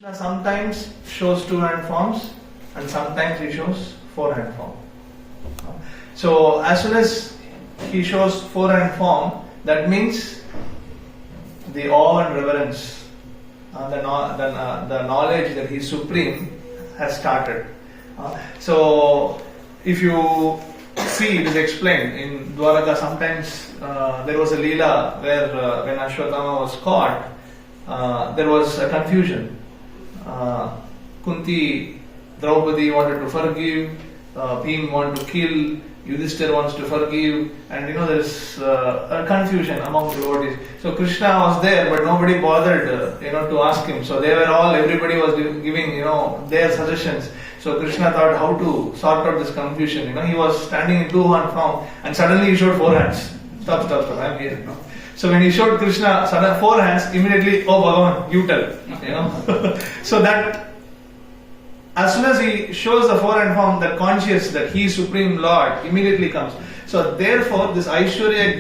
Krishna sometimes shows two-hand forms and sometimes he shows four-hand form. So as soon as he shows four-hand form, that means the awe and reverence, the knowledge that he is supreme has started. So if you see, it is explained in Dwaraka. Sometimes there was a Leela where when Ashwatthama was caught, there was a confusion. Kunti, Draupadi wanted to forgive, Bhim wanted to kill, Yudhishthira wants to forgive, and there is a confusion among devotees. So Krishna was there, but nobody bothered, to ask him. So everybody was giving, their suggestions. So Krishna thought how to sort out this confusion. He was standing in two-hand form, and suddenly he showed four hands. Stop, I'm here. So when he showed Krishna sudden four hands, immediately, oh Bhagavan, you tell. So that as soon as he shows the four-hand form, that conscious that he is Supreme Lord immediately comes. So therefore, this Aishwarya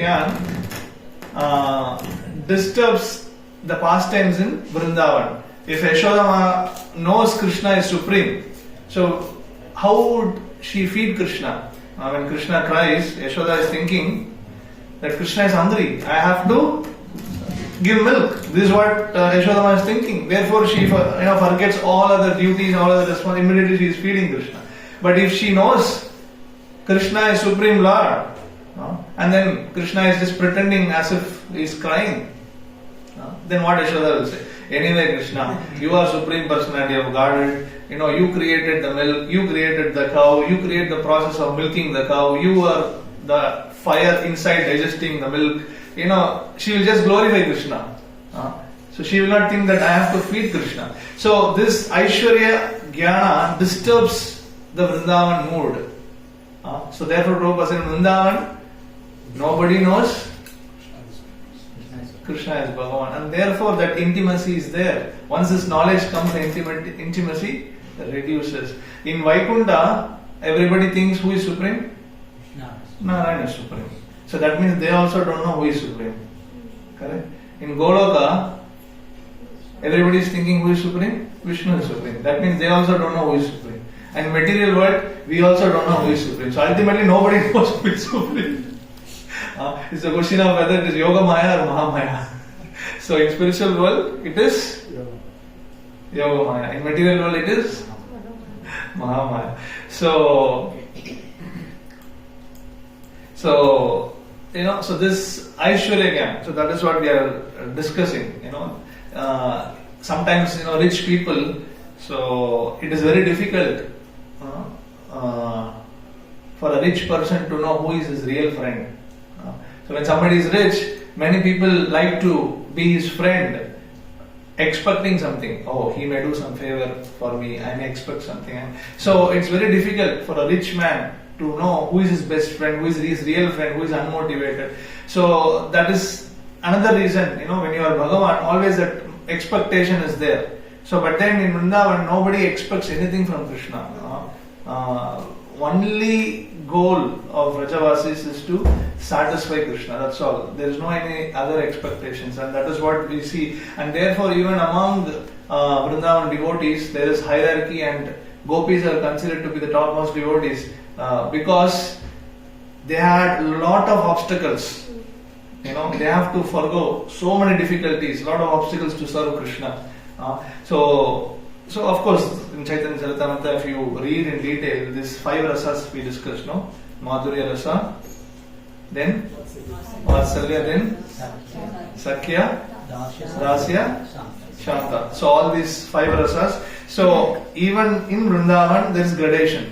Gyan disturbs the pastimes in Vrindavan. If Yashodama knows Krishna is Supreme, so how would she feed Krishna? When Krishna cries, Yashoda is thinking that Krishna is hungry. I have to give milk. This is what Yashodama is thinking. Therefore, she forgets all other duties, all other responsibilities. Immediately she is feeding Krishna. But if she knows Krishna is Supreme Lord, and then Krishna is just pretending as if he is crying, then what Yashoda will say? Anyway, Krishna, you are Supreme Personality of Godhead. You created the milk, you created the cow, you create the process of milking the cow, you are the fire inside digesting the milk. She will just glorify Krishna. So she will not think that I have to feed Krishna. So this Aishwarya Jnana disturbs the Vrindavan mood. So therefore Prabhupada said in Vrindavan, nobody knows Krishna is Bhagavan. And therefore that intimacy is there. Once this knowledge comes, the intimacy reduces. In Vaikuntha, everybody thinks who is Supreme? Narayana is Supreme. So that means they also don't know who is Supreme. Correct? In Goloka, everybody is thinking who is Supreme? Vishnu is Supreme. That means they also don't know who is Supreme. And in material world, we also don't know who is Supreme. So ultimately nobody knows who is Supreme. It's a question of whether it is Yoga Maya or Mahamaya. So in spiritual world, it is Yoga Maya. In material world, it is Mahamaya. So this Aishwarya Gyan, so that is what we are discussing, sometimes, rich people, so it is very difficult for a rich person to know who is his real friend. So when somebody is rich, many people like to be his friend, expecting something. Oh, he may do some favor for me, I may expect something. So it's very difficult for a rich man to know who is his best friend, who is his real friend, who is unmotivated. So that is another reason, when you are Bhagavan, always that expectation is there. So but then in Vrindavan, nobody expects anything from Krishna. Only goal of Vrajavasis is to satisfy Krishna, that's all. There is no any other expectations, and that is what we see. And therefore even among Vrindavan devotees, there is hierarchy, and gopis are considered to be the topmost devotees. Because they had a lot of obstacles, they have to forgo so many difficulties, lot of obstacles to serve Krishna. So of course in Chaitanya Charitamrita, if you read in detail, these 5 rasas we discussed, Madhurya rasa, then Vatsalya, then Sakhya, Rasya, Shanta. So all these 5 rasas. So even in Vrindavan there is gradation.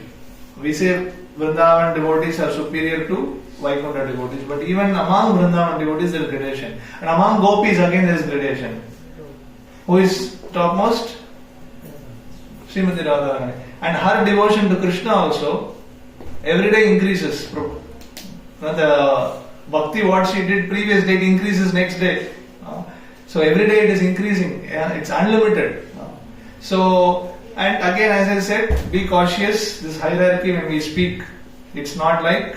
We say Vrindavan devotees are superior to Vaikuntha devotees, but even among Vrindavan devotees there is gradation. And among gopis again there is gradation. Who is topmost? Srimati Radharani. And her devotion to Krishna also every day increases. The bhakti what she did previous day increases next day. So every day it is increasing. It's unlimited. So and again, as I said, be cautious. This hierarchy when we speak, it's not like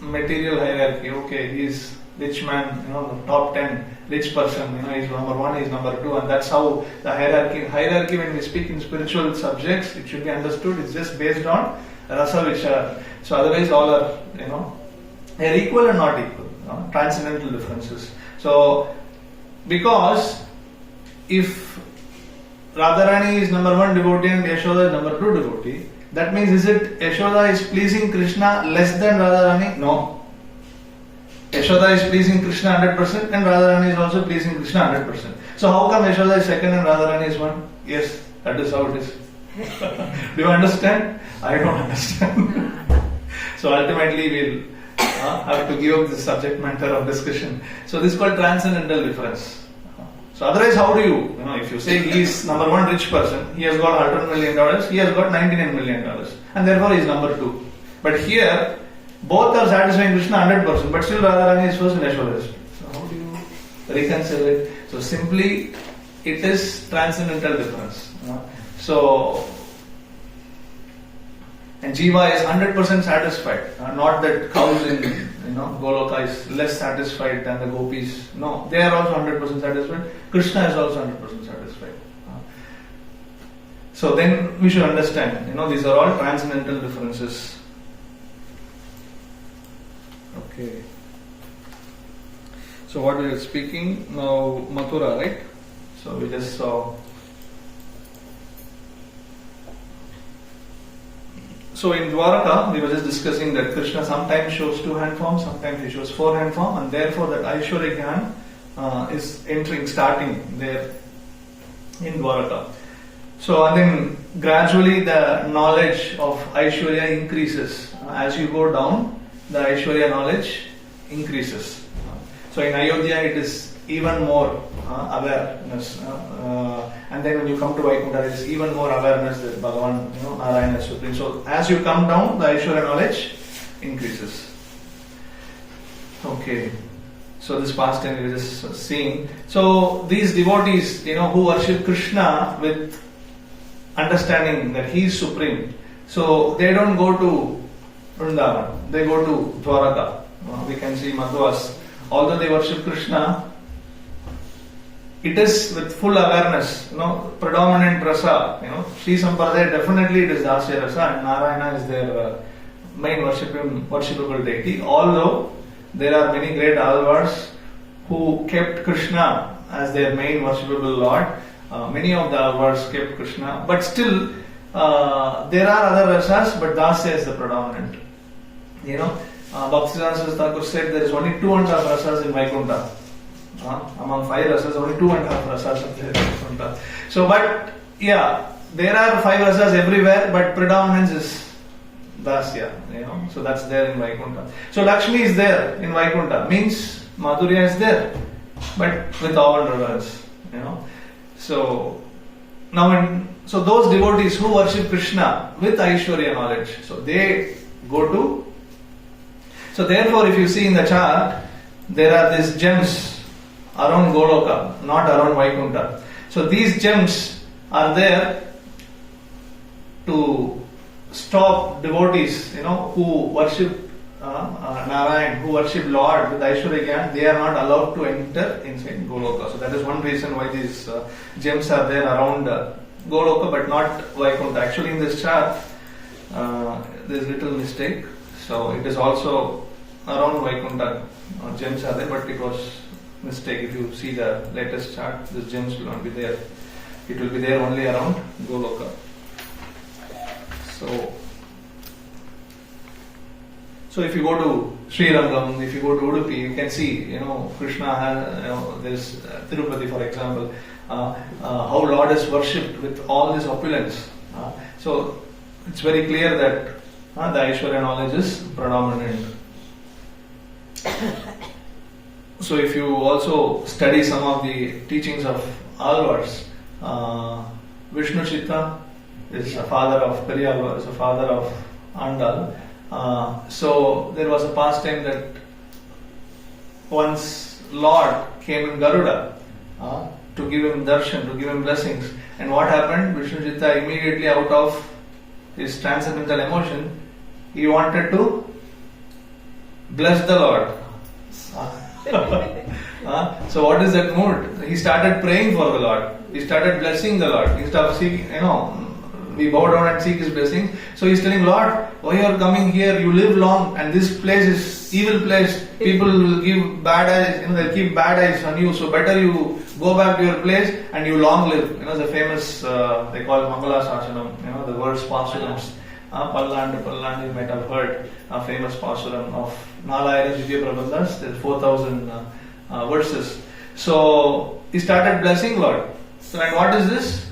material hierarchy. Okay, he is rich man, the top 10 rich person, is number 1, is number 2, and that's how the hierarchy when we speak in spiritual subjects, it should be understood, it's just based on rasa vichar. So otherwise all are, they're equal and not equal, transcendental differences. So because if Radharani is number 1 devotee and Yashoda is number 2 devotee, that means is it Yashoda is pleasing Krishna less than Radharani? No. Yashoda is pleasing Krishna 100% and Radharani is also pleasing Krishna 100%. So how come Yashoda is 2nd and Radharani is 1? Yes, that is how it is. Do you understand? I don't understand. So ultimately we'll have to give up the subject matter of discussion. So this is called transcendental difference. So otherwise how do you, if you say he is number 1 rich person, he has got $100 million, he has got $99 million and therefore he is number 2. But here, both are satisfying Krishna 100%, but still Radharani is first and Yashoda is. So how do you reconcile it? So simply, it is transcendental difference. So, and Jiva is 100% satisfied. Not that cows in Goloka is less satisfied than the gopis. No, they are also 100% satisfied. Krishna is also 100% satisfied. So then we should understand, these are all transcendental differences. Okay. So what we are speaking now, Mathura, right? So we just saw. So in Dwaraka, we were just discussing that Krishna sometimes shows 2-hand form, sometimes he shows 4-hand form, and therefore that Aishwarya Gyan is starting there in Dwaraka. So and then gradually the knowledge of Aishwarya increases. As you go down, the Aishwarya knowledge increases. So in Ayodhya it is even more awareness. And then when you come to Vaikuntha, there is even more awareness that Bhagavan, Narayana is supreme. So as you come down, the Aishwarya knowledge increases. Okay. So this past time we were just seeing. So these devotees, who worship Krishna with understanding that he is supreme. So they don't go to Vrindavan, they go to Dwaraka. We can see Madhvas. Although they worship Krishna, it is with full awareness, predominant rasa. Sri Sampradaya, definitely it is Dasya rasa, and Narayana is their main worshipable deity. Although there are many great alvars who kept Krishna as their main worshipable lord. Many of the alvars kept Krishna, but still there are other rasas, but Dasya is the predominant. Bhaktisiddhanta Thakur said there is only 2.5 rasas in Vaikuntha. Among 5 rasas, only 2.5 rasas are there in Vaikuntha. So, but yeah, there are 5 rasas everywhere, but predominance is Dasya. So that's there in Vaikuntha. So Lakshmi is there in Vaikuntha, means Madhurya is there, but with all reverence. So now, so those devotees who worship Krishna with Aishwarya knowledge, so they go to. So therefore, if you see in the chart, there are these gems around Goloka, not around Vaikuntha. So these gems are there to stop devotees, who worship Narayan, who worship Lord with Aishwarya Gyan. They are not allowed to enter inside Goloka. So that is one reason why these gems are there around Goloka, but not Vaikuntha. Actually, in this chart, there is little mistake. So it is also around Vaikuntha. Gems are there, but it was mistake. If you see the latest chart, these gems will not be there. It will be there only around Goloka. So if you go to Sri Rangam, if you go to Udupi, you can see, Krishna has, there's Tirupati, for example, how Lord is worshipped with all this opulence. So it's very clear that the Aishwarya knowledge is predominant. So if you also study some of the teachings of Alvars, Vishnu Chitta is a father of Periyalvar, is a father of Andal. So there was a past time that once Lord came in Garuda to give him darshan, to give him blessings. And what happened? Vishnu Chitta immediately, out of his transcendental emotion, he wanted to bless the Lord. So what is that mood? He started praying for the Lord. He started blessing the Lord. He started seeking, we bow down and seek His blessing. So he's telling, Lord, why you are coming here? You live long, and this place is evil place. People will give bad eyes, they'll keep bad eyes on you. So better you go back to your place and you long live. The famous, they call Mangala Sashanam, the words Pasurams. Palland, you might have heard a famous Pasuram of Nalayana Divya Prabandhas. There's 4,000 verses. So he started blessing Lord. So, and what is this?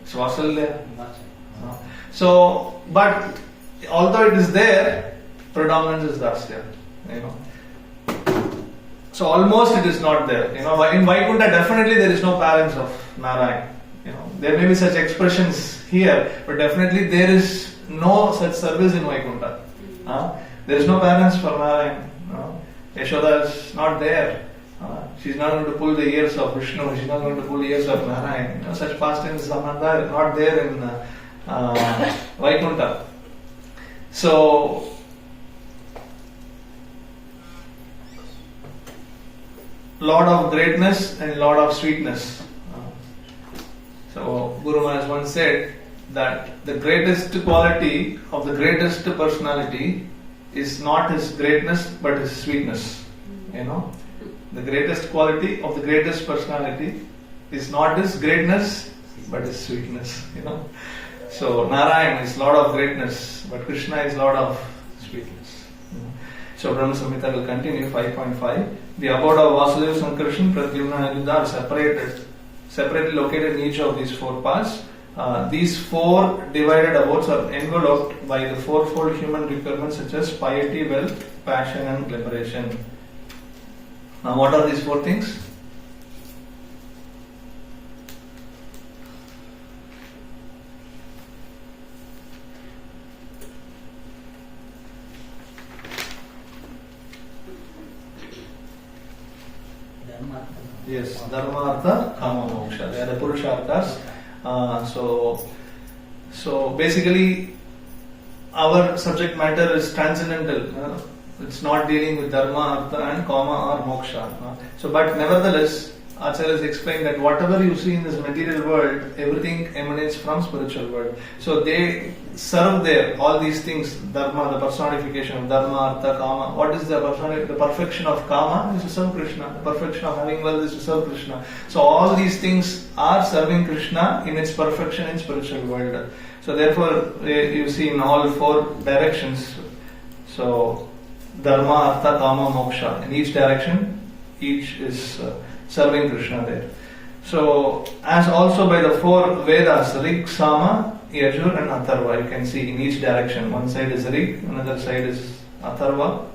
It's Vasalya. So, but although it is there, predominance is Dasya. So almost it is not there. In Vaikuntha definitely there is no parents of Narayan. There may be such expressions here, but definitely there is no such service in Vaikuntha. There is no parents for Narayan. Yashoda is not there. She's not going to pull the ears of Vishnu. She's not going to pull the ears of Narayan. Such pastimes are not there in Vaikuntha. So, Lord of greatness and Lord of sweetness. So, Guru Maharaj once said that the greatest quality of the greatest personality is not his greatness but his sweetness. The greatest quality of the greatest personality is not his greatness but his sweetness. So Narayan is Lord of greatness, but Krishna is Lord of sweetness. So Brahma Samhita will continue 5.5. The abode of Vasudeva, Sankarshan, Pradyumna and Ananda are separately located in each of these four parts. These four divided abodes are enveloped by the fourfold human requirements such as piety, wealth, passion and liberation. Now what are these four things? Yes, Dharma, Artha, Kama, Moksha. They are the Purusharthas. So basically, our subject matter is transcendental. It's not dealing with Dharma, Artha, and Kama or Moksha. But nevertheless, Acharyas explained that whatever you see in this material world, everything emanates from spiritual world. So they serve there all these things. Dharma, the personification of Dharma, Artha, Kama. What is the perfection of Kama? Is to serve Krishna. The perfection of having wealth is to serve Krishna. So all these things are serving Krishna in its perfection in spiritual world. So therefore, you see in all four directions. So Dharma, Artha, Kama, Moksha. In each direction, each is serving Krishna there. So, as also by the four Vedas, Rig, Sama, Yajur and Atharva, you can see in each direction. One side is Rig, another side is Atharva,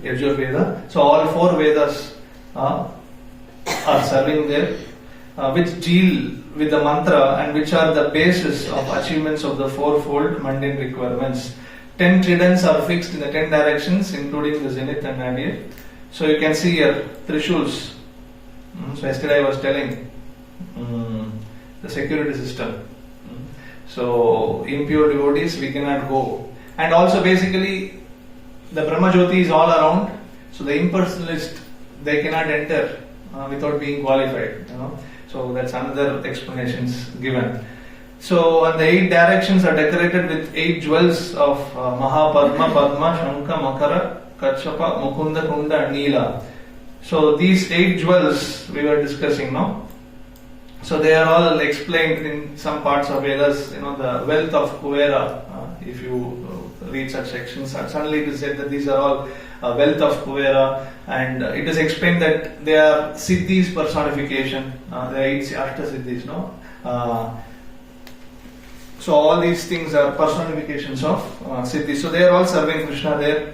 Yajur Veda. So, all four Vedas are serving there, which deal with the mantra and which are the basis of achievements of the fourfold mundane requirements. 10 tridents are fixed in the 10 directions, including the zenith and nadir. So you can see here Trishuls. So yesterday I was telling the security system. So impure devotees we cannot go. And also basically the Brahma Jyoti is all around. So the impersonalist they cannot enter without being qualified. So that's another explanations given. So and the 8 directions are decorated with 8 jewels of Mahapadma, Padma, Shankha, Makara, Kachapa, Mukunda, Kunda and Neela. So these 8 jewels we were discussing now. So they are all explained in some parts of Vedas, the wealth of Kuvera. If you read such sections, suddenly it is said that these are all wealth of Kuvera, and it is explained that they are Siddhis personification. They are 8 Ashta Siddhis, So all these things are personifications of Siddhis. So they are all serving Krishna there.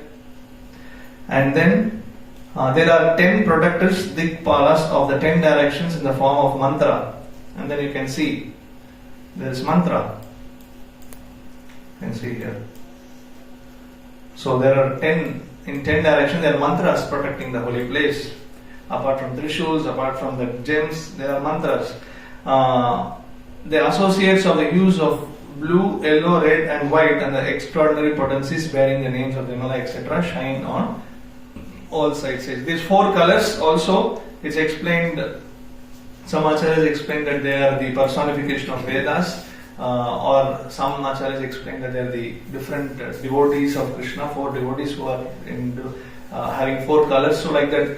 And then there are 10 protectors, Dikpalas of the 10 directions in the form of mantra. And then you can see there is mantra. You can see here. So there are 10 in 10 directions. There are mantras protecting the holy place. Apart from Trishuls, apart from the gems, there are mantras. The associates of the hues of blue, yellow, red, and white, and the extraordinary potencies bearing the names of Vimala, etc., shine on all sides. These 4 colors also, it's explained, some acharyas explain that they are the personification of Vedas, or some acharyas explain that they are the different devotees of Krishna, 4 devotees who are having 4 colors. So like that,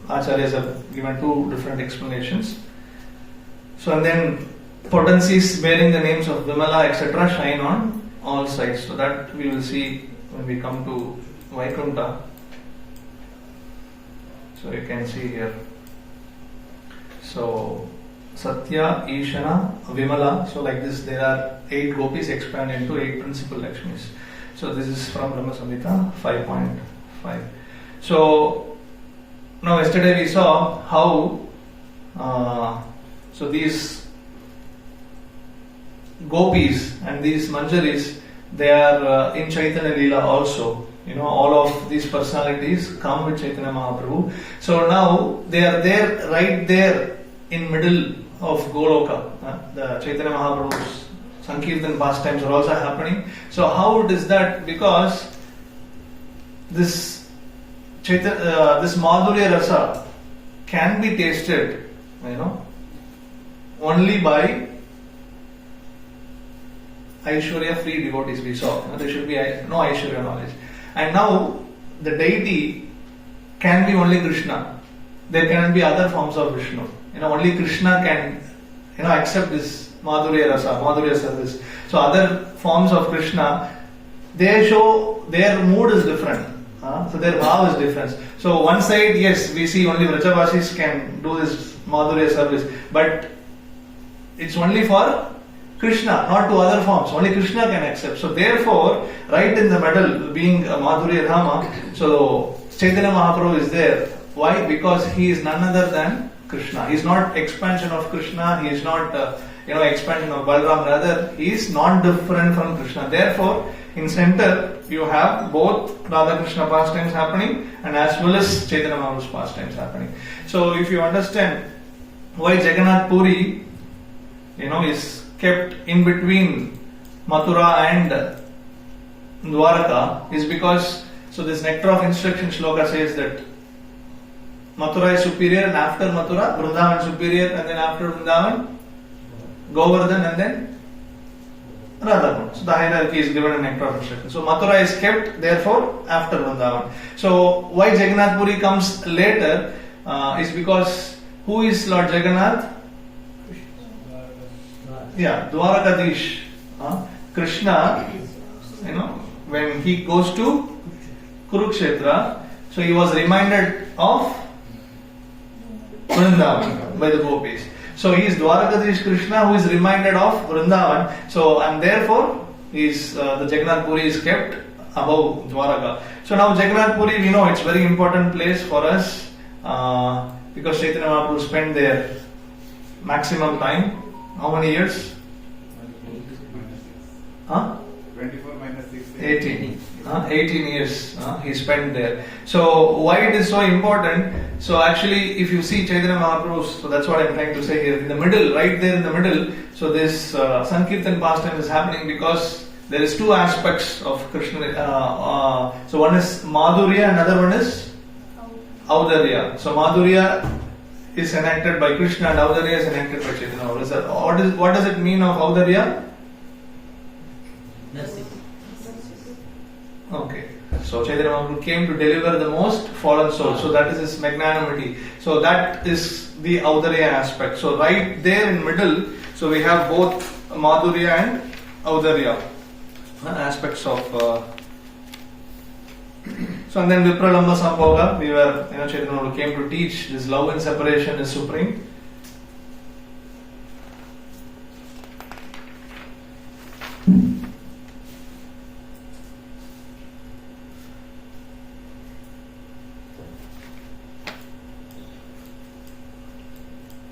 acharyas have given 2 different explanations. So and then potencies bearing the names of Vimala, etc. shine on all sides. So that we will see when we come to Vaikuntha. So you can see here. So Satya, Ishana, Vimala. So like this, there are 8 gopis expanded into 8 principal Lakshmis. So this is from Brahma Samhita 5.5. So now yesterday we saw how so these gopis and these manjaris, they are in Chaitanya Leela also. All of these personalities come with Chaitanya Mahaprabhu. So now they are there, right there in middle of Goloka. The Chaitanya Mahaprabhu's Sankirtan pastimes are also happening. So how it is that? Because this Madhurya Rasa can be tasted, only by Aishwarya free devotees. We saw there should be no Aishwarya knowledge. And now the deity can be only Krishna. There cannot be other forms of Vishnu. Only Krishna can accept this Madhurya service. So other forms of Krishna, they show their mood is different. So their bhav is different. So one side, yes, we see only Vrajavasis can do this Madhurya service, but it's only for Krishna, not to other forms. Only Krishna can accept. So therefore, right in the middle, being Madhurya Rama, so Chaitanya Mahaprabhu is there. Why? Because he is none other than Krishna. He is not expansion of Krishna. He is not expansion of Balaram. Rather, he is not different from Krishna. Therefore, in center you have both Radha Krishna pastimes happening and as well as Chaitanya Mahaprabhu's pastimes happening. So if you understand why Jagannath Puri, is kept in between Mathura and Dwaraka, is because, so this Nectar of Instruction shloka says that Mathura is superior, and after Mathura Vrindavan superior, and then after Vrindavan Govardhan, and then Radha. So the hierarchy is given in Nectar of Instruction. So Mathura is kept therefore after Vrindavan. So why Jagannath Puri comes later is because who is Lord Jagannath? Dwarakadish. Krishna, when he goes to Kurukshetra, so he was reminded of Vrindavan by the gopis. So he is Dwarakadish Krishna who is reminded of Vrindavan. So and therefore the Jagannath Puri is kept above Dwaraka. So now Jagannath Puri, we know it's very important place for us because Chaitanya Mahaprabhu spent there maximum time. How many years? 24 minus 6. 18. 18 years he spent there. So why it is so important? So actually, if you see Chaitanya Mahaprabhu, so that's what I'm trying to say here. In the middle, right there in the middle, so this Sankirtan pastime is happening because there is 2 aspects of Krishna. So one is Madhurya, another one is Audarya. So Madhurya is enacted by Krishna and Audarya is enacted by Chaitanya Mahaprabhu. What does it mean of Audarya? Okay. So Chaitanya Mahaprabhu came to deliver the most fallen souls. So that is his magnanimity. So that is the Audarya aspect. So right there in middle, so we have both Madhurya and Audarya aspects of. So and then Vipralamba Sambhoga, we were, Chaitanya Mahaprabhu came to teach this love and separation is supreme.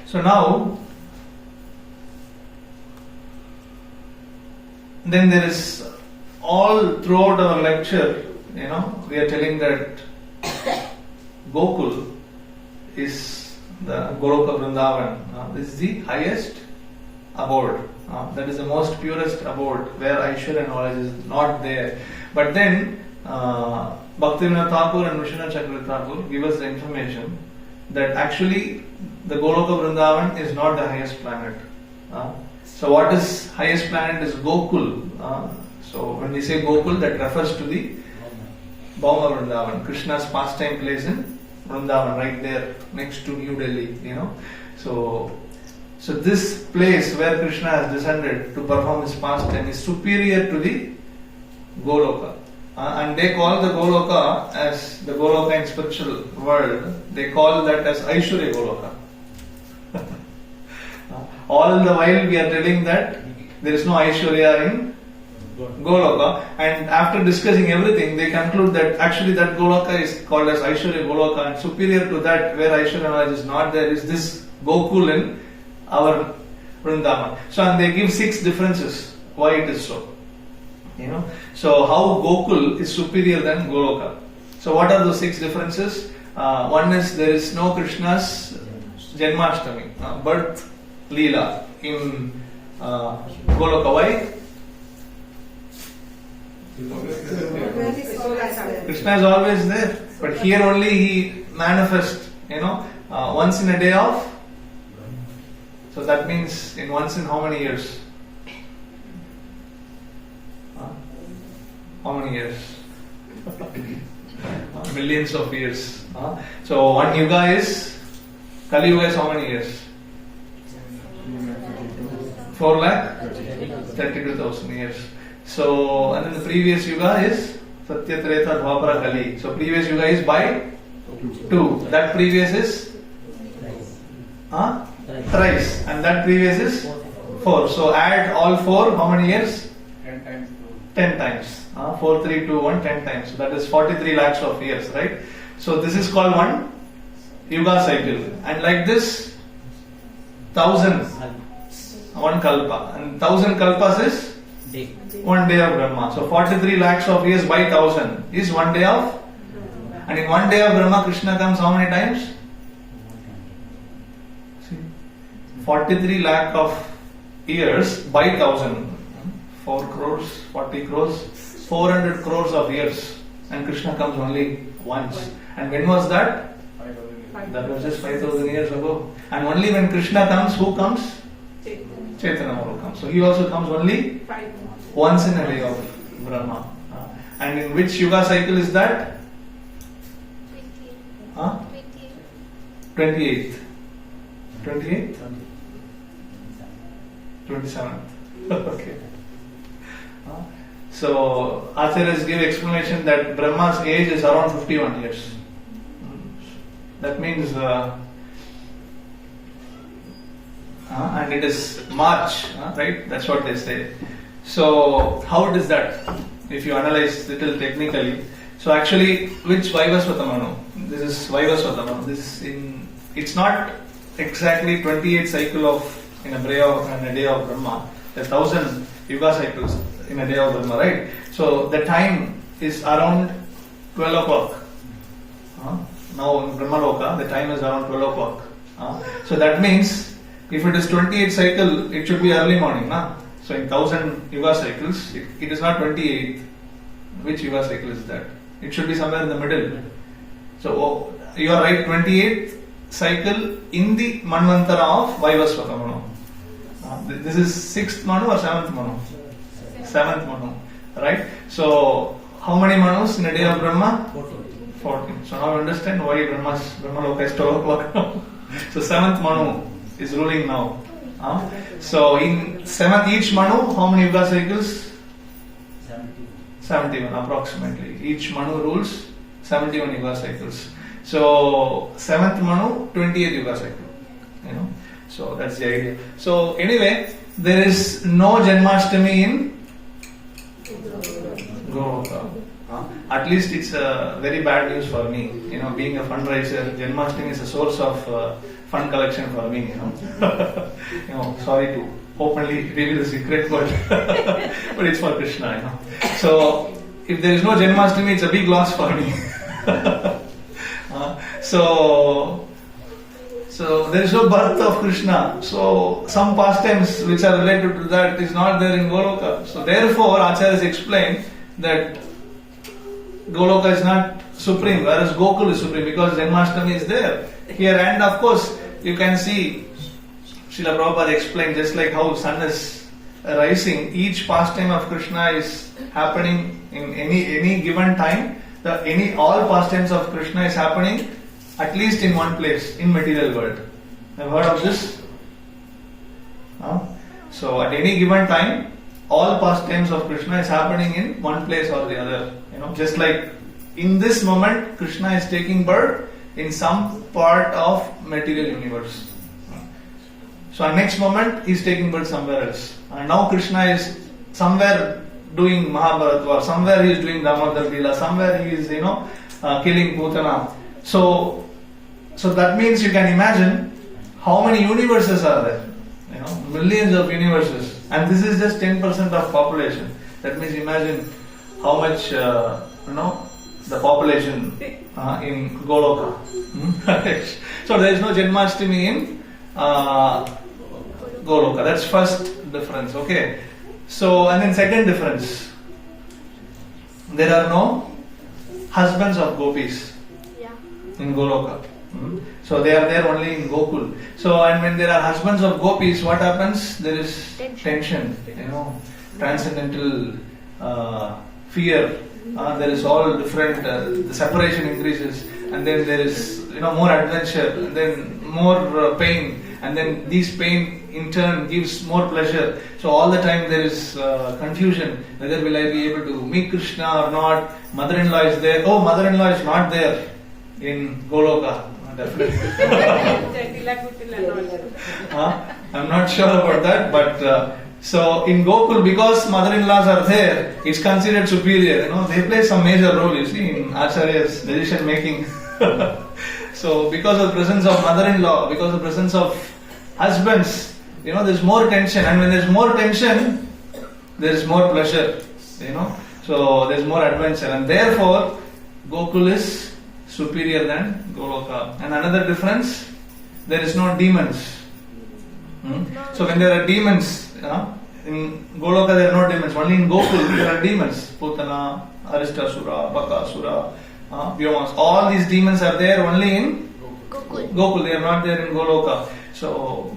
So now, then there is all throughout our lecture, we are telling that Gokul is the Goloka Vrindavan. This is the highest abode. That is the most purest abode where Aishwarya knowledge is not there. But then Bhaktivinoda Thakur and Vishwanath Chakravarti Thakur give us the information that actually the Goloka Vrindavan is not the highest planet. So what is highest planet is Gokul. So when we say Gokul, that refers to the Bhauma Vrindavan, Krishna's pastime place in Vrindavan, right there next to New Delhi. So this place where Krishna has descended to perform his pastime is superior to the Goloka. And they call the Goloka as the Goloka in spiritual world, they call that as Aishwarya Goloka. All the while we are telling that there is no Aishwarya in Goloka, and after discussing everything they conclude that actually that Goloka is called as Aishwarya Goloka, and superior to that where Aishwarya knowledge is not there is this Gokul in our Vrindavan. So and they give 6 differences why it is so. So how Gokul is superior than Goloka. So what are those 6 differences? One is there is no Krishna's Janmashtami, birth Leela in Goloka. Why? Krishna is always there, but here only he manifests, once in a day of. So that means once in how many years? How many years? Millions of years. So one yuga is, Kali Yuga is how many years? 4,32,000 years. So, and then the previous yuga is Satya, Treta, Dwapara, Kali. So previous yuga is by 2. That previous is thrice. And that previous is 4. So add all 4, how many years? 10 times. 10 times. 4, 3, 2, 1, 10 times. So that is 43 lakhs of years, right? So this is called one yuga cycle. And like this, 1,000, one kalpa. And 1,000 kalpas is one day of Brahma. So 43 lakhs of years by 1,000 is one day of. And in one day of Brahma, Krishna comes how many times? See, 43 lakh of years by 1,000. 4 crores, 40 crores, 400 crores of years. And Krishna comes only once. And when was that? 5,000. That was just 5,000 years ago. And only when Krishna comes, who comes? Chaitanya Mahaprabhu comes. So he also comes only once in a day of Brahma. And in which yuga cycle is that? 28th. 28th? 27th. Okay. So Acharyas give explanation that Brahma's age is around 51 years. That means and it is March, right? That's what they say. So how it is that? If you analyze little technically, so actually which Vaivasvatamanu? This is Vaivasvatamanu. It's not exactly 28 cycle of in a day of Brahma. There's 1,000 yuga cycles in a day of Brahma, right? So the time is around 12 o'clock. Now in Brahma Loka, the time is around 12 o'clock. So that means if it is 28 cycle, it should be early morning. So in 1,000 yuga cycles, it is not 28. Which yuga cycle is that? It should be somewhere in the middle. So you are right, 28th cycle in the Manvantara of Vaivasvatamanu. This is 6th Manu or 7th Manu? 7th Manu, right? So how many Manus in a day of Brahma? 14. So now you understand why Brahma Loka is 12 o'clock now. So 7th Manu is ruling now. So in 7th each Manu, how many yuga cycles? 71 approximately. Each Manu rules 71 yuga cycles. So 7th Manu, 28th yuga cycle. So that's the idea. So anyway, there is no Janmashtami in Goloka. At least it's very bad news for me. Being a fundraiser, Janmashtami is a source of fund collection for me. Sorry to openly reveal the secret, but but it's for Krishna. So if there is no Janmashtami, it's a big loss for me. So there is no birth of Krishna. So some pastimes which are related to that is not there in Goloka. So therefore Acharyas explain that Goloka is not supreme, whereas Gokul is supreme because Janmashtami is there here. And of course, you can see Srila Prabhupada explained just like how sun is rising, each pastime of Krishna is happening in any given time. All pastimes of Krishna is happening at least in one place in material world. Have heard of this? So at any given time, all pastimes of Krishna is happening in one place or the other. Just like in this moment, Krishna is taking birth in some part of material universe. So next moment, he is taking birth somewhere else. And now Krishna is somewhere doing Mahabharata, or somewhere he is doing Damodar Leela, somewhere he is, killing Putana. So that means you can imagine how many universes are there. Millions of universes. And this is just 10% of population. That means imagine how much, the population in Goloka. So there is no Janmashtami in Goloka. That's first difference. Okay. So, and then second difference. There are no husbands of gopis in Goloka. So they are there only in Gokul. So, and when there are husbands of gopis, what happens? There is tension, transcendental fear. There is all different, the separation increases, and then there is, more adventure, and then more pain, and then this pain in turn gives more pleasure. So all the time there is confusion. Whether will I be able to meet Krishna or not? Mother-in-law is there. Oh, mother-in-law is not there in Goloka. Definitely. I'm not sure about that, but so in Gokul, because mother-in-laws are there, it's considered superior. They play some major role, you see, in Acharya's decision making. So because of the presence of mother-in-law, because of the presence of husbands, there's more tension, and when there's more tension, there's more pleasure. So there's more adventure, and therefore Gokul is superior than Goloka. And another difference, there is no demons. So when there are demons, in Goloka there are no demons. Only in Gokul there are demons. Putana, Aristasura, Bakasura, Vyomas. All these demons are there only in Gokul. They are not there in Goloka. So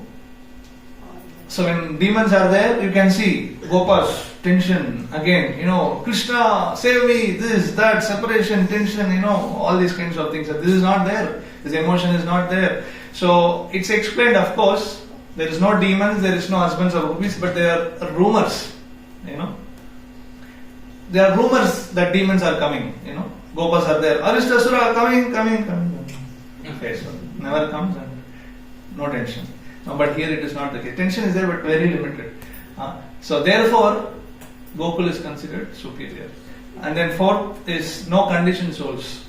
when demons are there, you can see Gopas, tension, again, Krishna, save me, this, that, separation, tension, all these kinds of things. This is not there. This emotion is not there. So it's explained, of course, there is no demons, there is no husbands or gopis, but there are rumors, There are rumors that demons are coming, Gopas are there. Aristasura coming. Okay, so never comes and no tension. No, but here it is not the case. Tension is there, but very limited. So therefore, Gokul is considered superior. And then fourth is no conditioned souls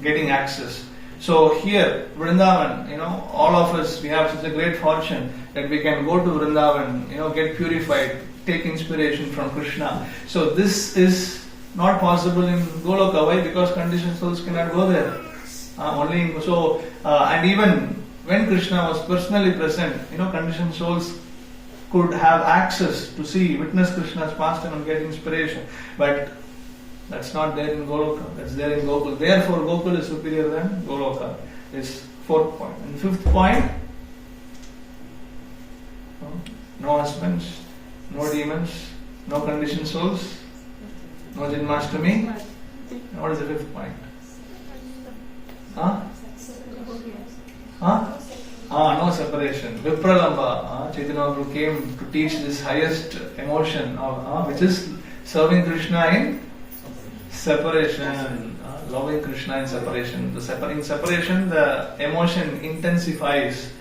getting access. So here, Vrindavan, all of us, we have such a great fortune that we can go to Vrindavan, get purified, take inspiration from Krishna. So this is not possible in Goloka. Why? Because conditioned souls cannot go there. And even when Krishna was personally present, conditioned souls could have access to see, witness Krishna's pastime and get inspiration. But that's not there in Goloka. That's there in Gokul. Therefore, Gokul is superior than Goloka. Is fourth point. And fifth point, no husbands, no demons, no conditioned souls, no Janmashtami. What is the fifth point? No separation. Vipralamba, Chaitanya Mahaprabhu came to teach this highest emotion, which is serving Krishna in separation, loving Krishna in separation. In separation, the emotion intensifies,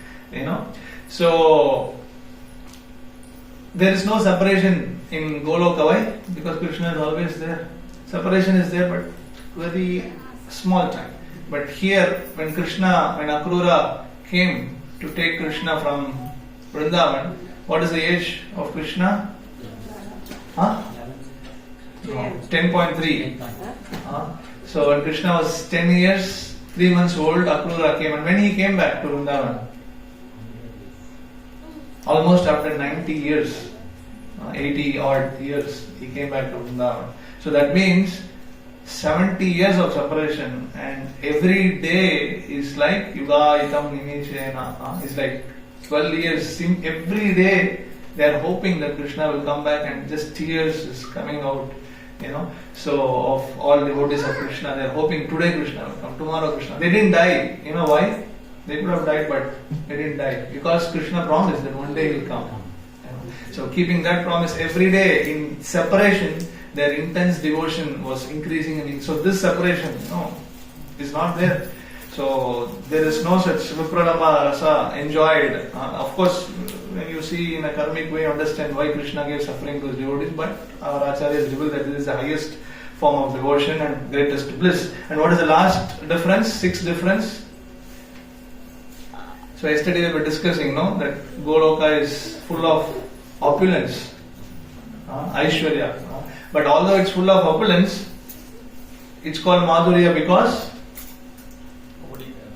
So, there is no separation in Goloka. Why? Because Krishna is always there. Separation is there, but very small time. But here, when Akrura came to take Krishna from Vrindavan, what is the age of Krishna? 10.3. So when Krishna was 10 years, 3 months old, Akrura came. And when he came back to Vrindavan, almost after 90 years, 80 odd years, he came back to Vrindavan. So that means 70 years of separation, and every day is like Yuga Itam Nimichena. It's like 12 years. Every day they are hoping that Krishna will come back, and just tears is coming out. So of all devotees of Krishna, they are hoping today Krishna will come, tomorrow Krishna. They didn't die. You know why? They could have died, but they didn't die because Krishna promised that one day he will come. So keeping that promise every day in separation, their intense devotion was increasing, and so this separation, is not there. So there is no such Vipralamba rasa enjoyed. Of course, when you see in a karmic way, you understand why Krishna gave suffering to his devotees, but our acharyas reveal that this is the highest form of devotion and greatest bliss. And what is the last difference? Sixth difference. So yesterday we were discussing, that Goloka is full of opulence, Aishwarya. But although it's full of opulence, it's called Madhurya because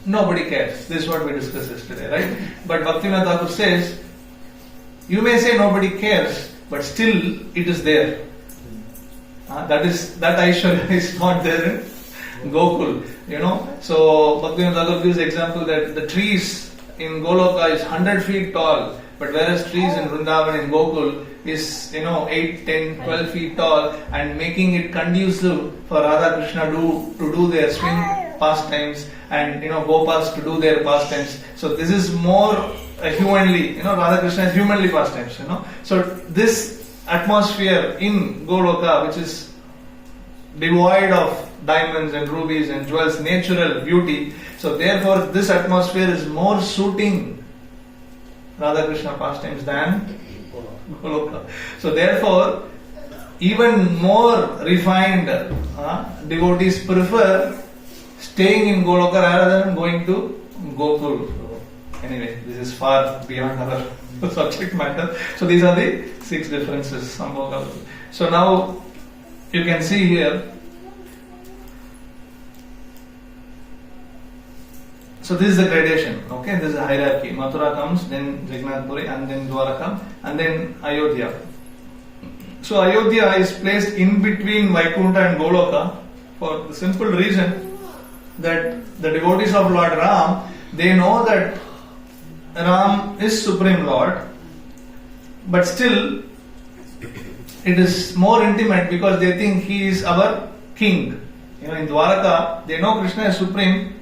nobody cares. This is what we discussed yesterday, right? But Bhaktivinoda Thakur says, you may say nobody cares, but still it is there. That Aishwarya is not there in Gokul, So Bhaktivinoda Thakur gives example that the trees in Goloka is 100 feet tall, but whereas trees in Vrindavan in Gokul is 8, 10, 12 feet tall, and making it conducive for Radha Krishna to do their swing pastimes, and Gopas to do their pastimes. So this is more humanly, Radha Krishna is humanly pastimes, So this atmosphere in Goloka, which is devoid of diamonds and rubies and jewels, natural beauty. So therefore this atmosphere is more suiting Radha Krishna pastimes than Goloka. So therefore even more refined devotees prefer staying in Goloka rather than going to Gokul. So anyway, this is far beyond our subject matter. So these are the 6 differences. So now you can see here. So this is the gradation, okay? This is a hierarchy. Mathura comes, then Jagannath Puri, and then Dwaraka, and then Ayodhya. So Ayodhya is placed in between Vaikuntha and Goloka for the simple reason that the devotees of Lord Ram, they know that Ram is Supreme Lord, but still it is more intimate because they think he is our king. In Dwaraka, they know Krishna is Supreme,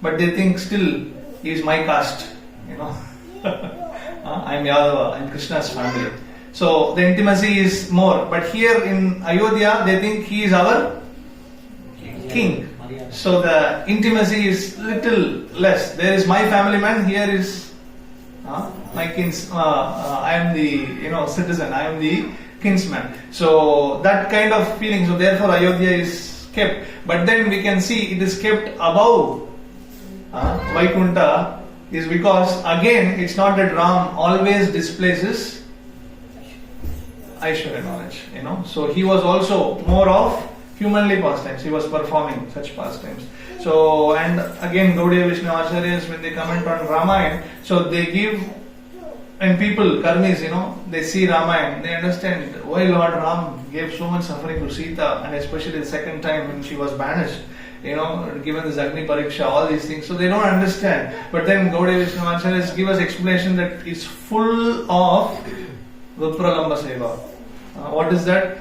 but they think still he is my caste. I am Yadava, I am Krishna's family. So the intimacy is more. But here in Ayodhya, they think he is our king. So the intimacy is little less. There is my family man, here is my I am the citizen, I am the kinsman. So that kind of feeling. So therefore Ayodhya is kept. But then we can see it is kept above Vaikuntha is because again it's not that Ram always displaces Aishwarya knowledge. So he was also more of humanly pastimes. He was performing such pastimes. So and again Gaudiya Vaishnava Acharyas, when they comment on Ramayana, so they give, and people, karmis, they see Ramayana, they understand why Lord Ram gave so much suffering to Sita, and especially the second time when she was banished, given this Agni Pariksha, all these things. So they don't understand. But then Gaudiya Vaishnava Acharyas give us explanation that it's full of Vipralamba Seva. What is that?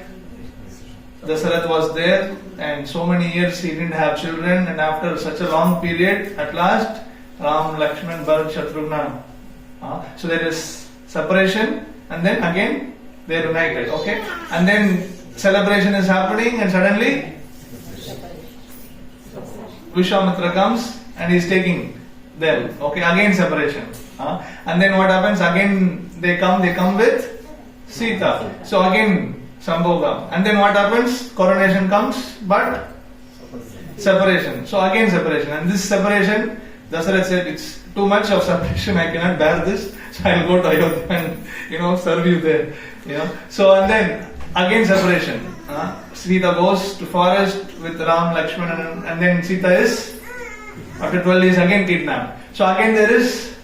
Dasarath was there, and so many years he didn't have children, and after such a long period, at last Ram, Lakshman, Bharat, Shatrugna. So there is separation, and then again they are united. Okay, and then celebration is happening, and suddenly Vishwamitra comes and he is taking them. Okay, again separation. And then what happens? Again they come with Sita. So again Sambhoga. And then what happens? Coronation comes, but separation. So again separation. And this separation, Dasarath said, it's too much of separation, I cannot bear this, so I'll go to Ayodhya and serve you there. So and then again separation. Sita goes to forest with Ram, Lakshman, and then Sita is after 12 days again kidnapped. So again there is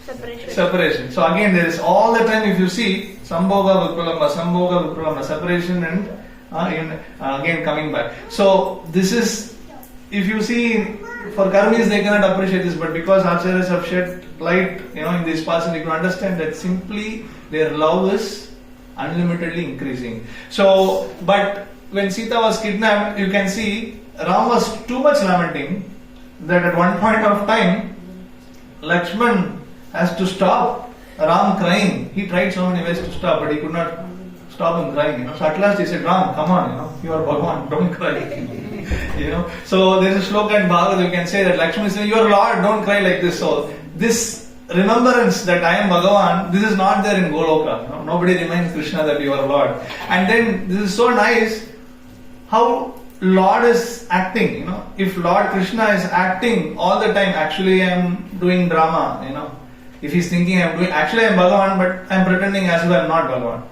separation. So again there is all the time, if you see, Sambhoga Vipralamba, separation and Again coming back. So this is, if you see, for karmis they cannot appreciate this, but because acharyas have shed light, in this passage, you can understand that simply their love is unlimitedly increasing. So, but when Sita was kidnapped, you can see Ram was too much lamenting that at one point of time, Lakshman has to stop Ram crying. He tried so many ways to stop, but he could not stop him crying. So at last he said, Ram, come on, you are Bhagavan, don't cry. So there is a shloka in Bhagavad, you can say that Lakshman is saying, you are Lord, don't cry like this. So this remembrance that I am Bhagavan, this is not there in Goloka. Nobody reminds Krishna that you are Lord. And then this is so nice how Lord is acting. If Lord Krishna is acting all the time, actually I am doing drama. If he's thinking actually I am Bhagavan, but I am pretending as if I am not Bhagavan.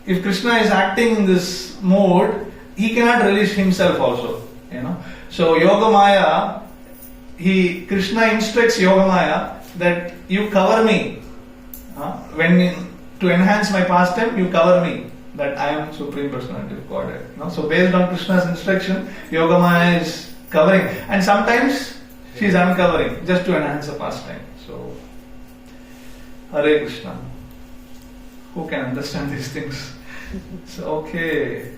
If Krishna is acting in this mode, he cannot release himself also. So Yogamaya, Krishna instructs Yogamaya that you cover me. To enhance my pastime, you cover me. That I am Supreme Personality of Godhead. So based on Krishna's instruction, Yogamaya is covering, and sometimes she is uncovering just to enhance the pastime. So Hare Krishna. Who can understand these things? So okay.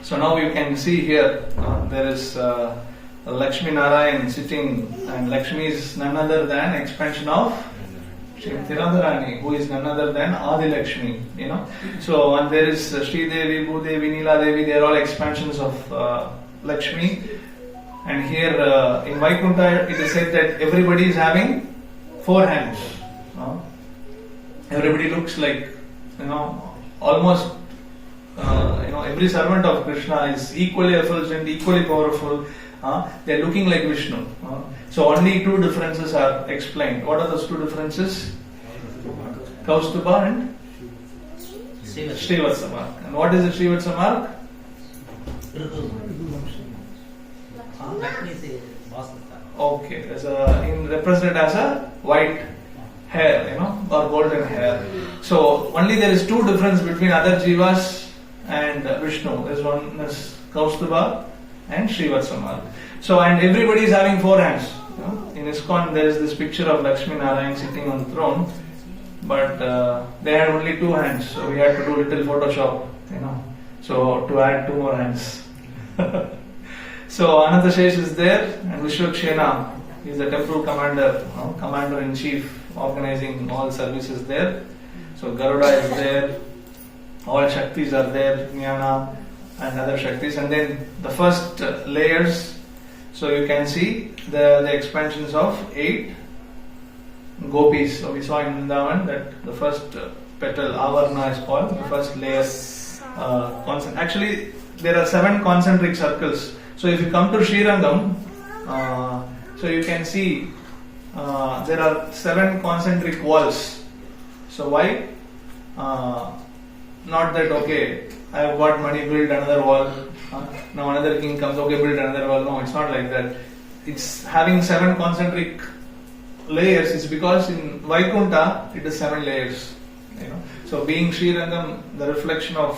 So now you can see here there is Lakshmi Narayan sitting, and Lakshmi is none other than expansion of Srimati Radharani, who is none other than Adi Lakshmi. So and there is Sri Devi, Bhudevi, Neela Devi. They are all expansions of Lakshmi. And here in Vaikuntha it is said that everybody is having 4 hands. Everybody looks like almost every servant of Krishna is equally effulgent, equally powerful. They are looking like Vishnu. So only 2 differences are explained. What are those 2 differences? Kaustubha and Srivatsa mark. And what is the Srivatsa mark? Okay, represented as a white hair, or golden hair. So only there is 2 difference between other jivas and Vishnu. There is one is Kaustubha and Srivatsa mark. So and everybody is having 4 hands. In ISKCON there is this picture of Lakshmi Narayan sitting on the throne, but they had only 2 hands. So we had to do little Photoshop, So to add 2 more hands. So Anantashesh is there, and Vishwakshena is the temple commander, commander in chief, organizing all services there. So Garuda is there, all Shaktis are there, Jnana and other Shaktis. And then the first layers, so you can see the expansions of 8 gopis. So we saw in Vrindavan that the first petal, Avarna is called, the first layer. Actually, there are 7 concentric circles. So if you come to Srirangam, so you can see there are 7 concentric walls. So why? Not that, okay, I have got money, build another wall. Now another king comes, okay, build another wall. No, it's not like that. It's having 7 concentric layers. It's because in Vaikuntha it is 7 layers. So being Srirangam, the reflection of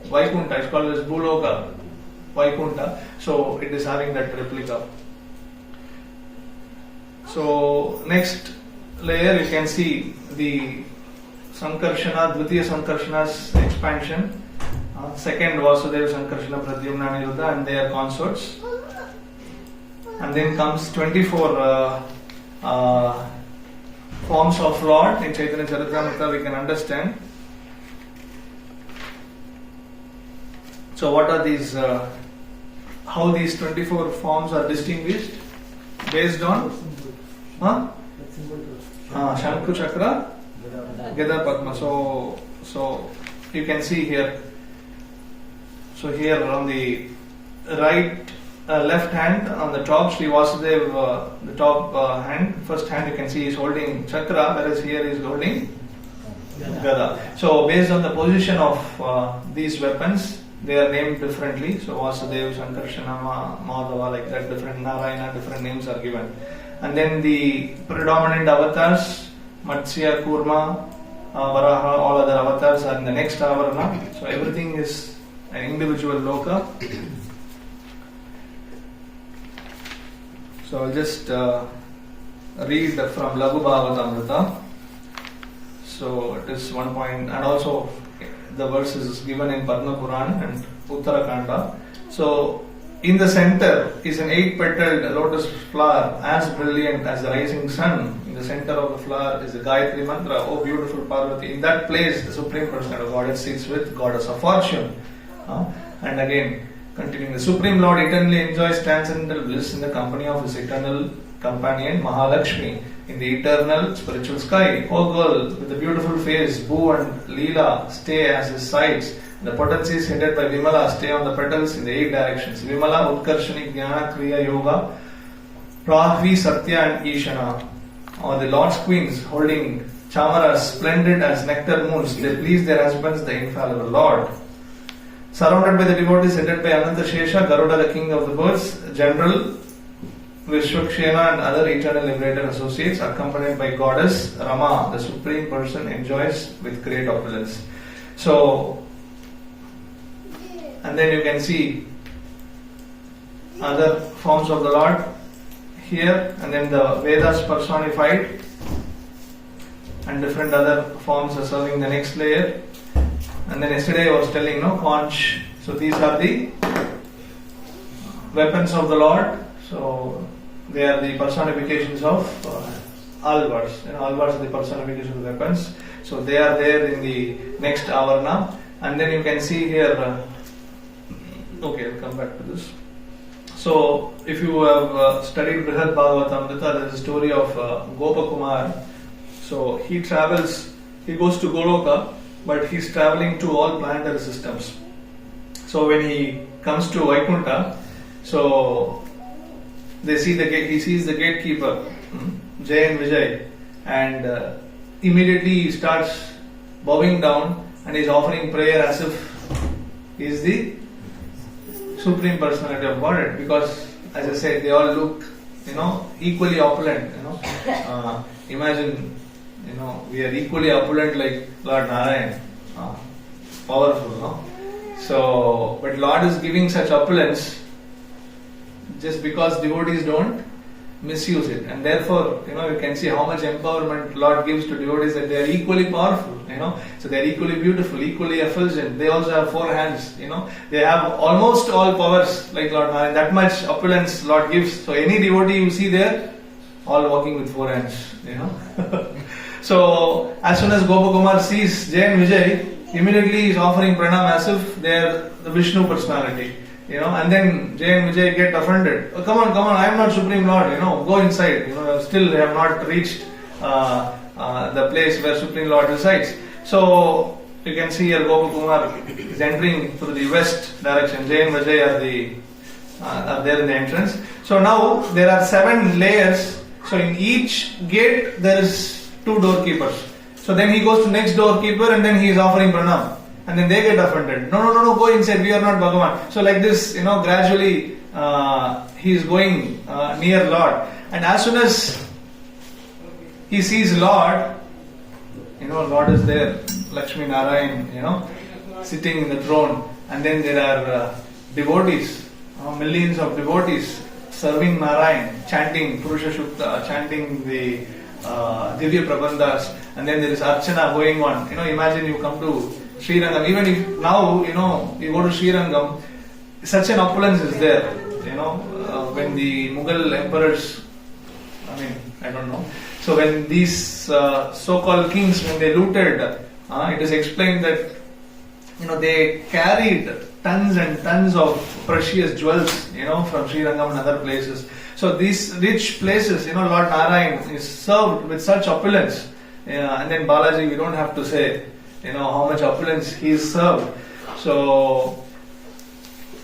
Vaikuntha is called as Bhuloka, Vaikuntha. So it is having that replica. So next layer you can see the Sankarshana, Dvitiya Sankarshana's expansion. Second Vasudeva, Sankarshana, Pradyumna, Aniruddha, and their consorts. And then comes 24 forms of Lord. In Chaitanya Charitamrita we can understand. So what are these, how these 24 forms are distinguished? Based on Shankhu Chakra, Gada Padma. So you can see here. So here on the right, left hand on the top, Sri Vasudeva, the top hand, first hand you can see is holding Chakra, whereas here is holding Gada. So based on the position of these weapons, they are named differently. So Vasudeva, Sankarshana, Madhava, like that, different Narayana, different names are given. And then the predominant avatars, Matsya, Kurma, Varaha, all other avatars are in the next avarana. So everything is an individual loka. So I'll just read from Laghu Bhagavatamrita. So it is 1 point, and also the verse is given in Padma Puran and Uttarakanda. So in the center is an 8-petaled lotus flower as brilliant as the rising sun. In the center of the flower is the Gayatri Mantra, O beautiful Parvati. In that place, the Supreme Personality of Godhead sits with Goddess of Fortune. And again, continuing, the Supreme Lord eternally enjoys transcendental bliss in the company of his eternal companion Mahalakshmi in the eternal spiritual sky. O girl with the beautiful face, Bhu and Leela stay as his sides. The potencies headed by Vimala stay on the petals in the 8 directions. Vimala, Utkarshani, Jnana, Kriya, Yoga, Prahvi, Satya and Ishana. Or the Lord's queens holding chamaras splendid as nectar moons, they please their husbands, the infallible Lord. Surrounded by the devotees headed by Ananta Shesha, Garuda, the king of the birds, General Vishwakshena and other eternal liberator associates, accompanied by Goddess Rama, the Supreme Person enjoys with great opulence. So, and then you can see other forms of the Lord here, and then the Vedas personified, and different other forms are serving the next layer. And then yesterday I was telling, conch. So these are the weapons of the Lord. So they are the personifications of alvars. Alvars are the personification of the weapons. So they are there in the next avarna. And then you can see here. Okay, I'll come back to this. So if you have studied Brihad Bhagavatamrita, there is a story of Gopakumar. So he travels. He goes to Goloka, but he's traveling to all planetary systems. So when he comes to Vaikuntha, so they see the gate, he sees the gatekeeper, Jay and Vijay, and immediately he starts bowing down and he's offering prayer as if he is the Supreme Personality of Godhead, because as I said, they all look, equally opulent. Imagine, we are equally opulent like Lord Narayan, powerful, no? So, but Lord is giving such opulence just because devotees don't misuse it, and therefore, you can see how much empowerment Lord gives to devotees, that they are equally powerful, so they are equally beautiful, equally effulgent. They also have 4 hands, they have almost all powers like Lord Narayan. That much opulence Lord gives. So any devotee you see there, all walking with 4 hands, So as soon as Gopakumar sees Jay and Vijay, immediately he is offering pranam as if they are the Vishnu personality. And then Jay and Vijay get offended. Oh, come on, I am not Supreme Lord, go inside. Still they have not reached the place where Supreme Lord resides. So you can see here Gopakumar is entering through the west direction. Jay and Vijay are there in the entrance. So now there are 7 layers. So in each gate there is 2 doorkeepers. So then he goes to next doorkeeper and then he is offering pranam. And then they get offended. No, go inside, we are not Bhagavan. So like this, gradually he is going near Lord. And as soon as he sees Lord, Lord is there, Lakshmi Narayan, sitting in the throne. And then there are devotees, millions of devotees serving Narayan, chanting Purusha Shukta, chanting the Divya Prabandhas, and then there is Archana going on. Imagine you come to Sri Rangam, even if now, you go to Sri Rangam, such an opulence is there. When the Mughal emperors, I don't know. So when these so-called kings, when they looted, it is explained that, they carried tons and tons of precious jewels, from Sri Rangam and other places. So these rich places, Lord Narayan is served with such opulence. And then Balaji, we don't have to say, how much opulence he is served. So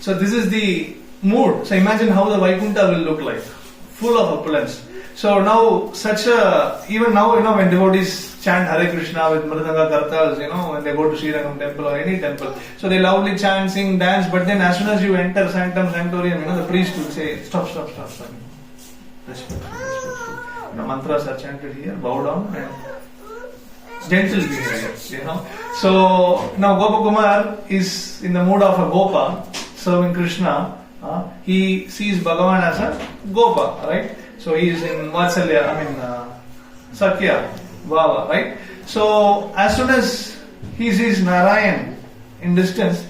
this is the mood. So imagine how the Vaikuntha will look like, full of opulence. So now even now, when devotees chant Hare Krishna with Mridanga Kartals, when they go to Sri Rangam temple or any temple, so they loudly chant, sing, dance, but then as soon as you enter Sanctum Sanctorium, the priest will say, stop. Respectful. Mantras are chanted here, bow down, and gentle behavior, So now Gopakumar is in the mood of a Gopa serving Krishna. He sees Bhagavan as a Gopa, right? So he is in Vatsalya, Sakya, Bhava, right? So as soon as he sees Narayan in distance,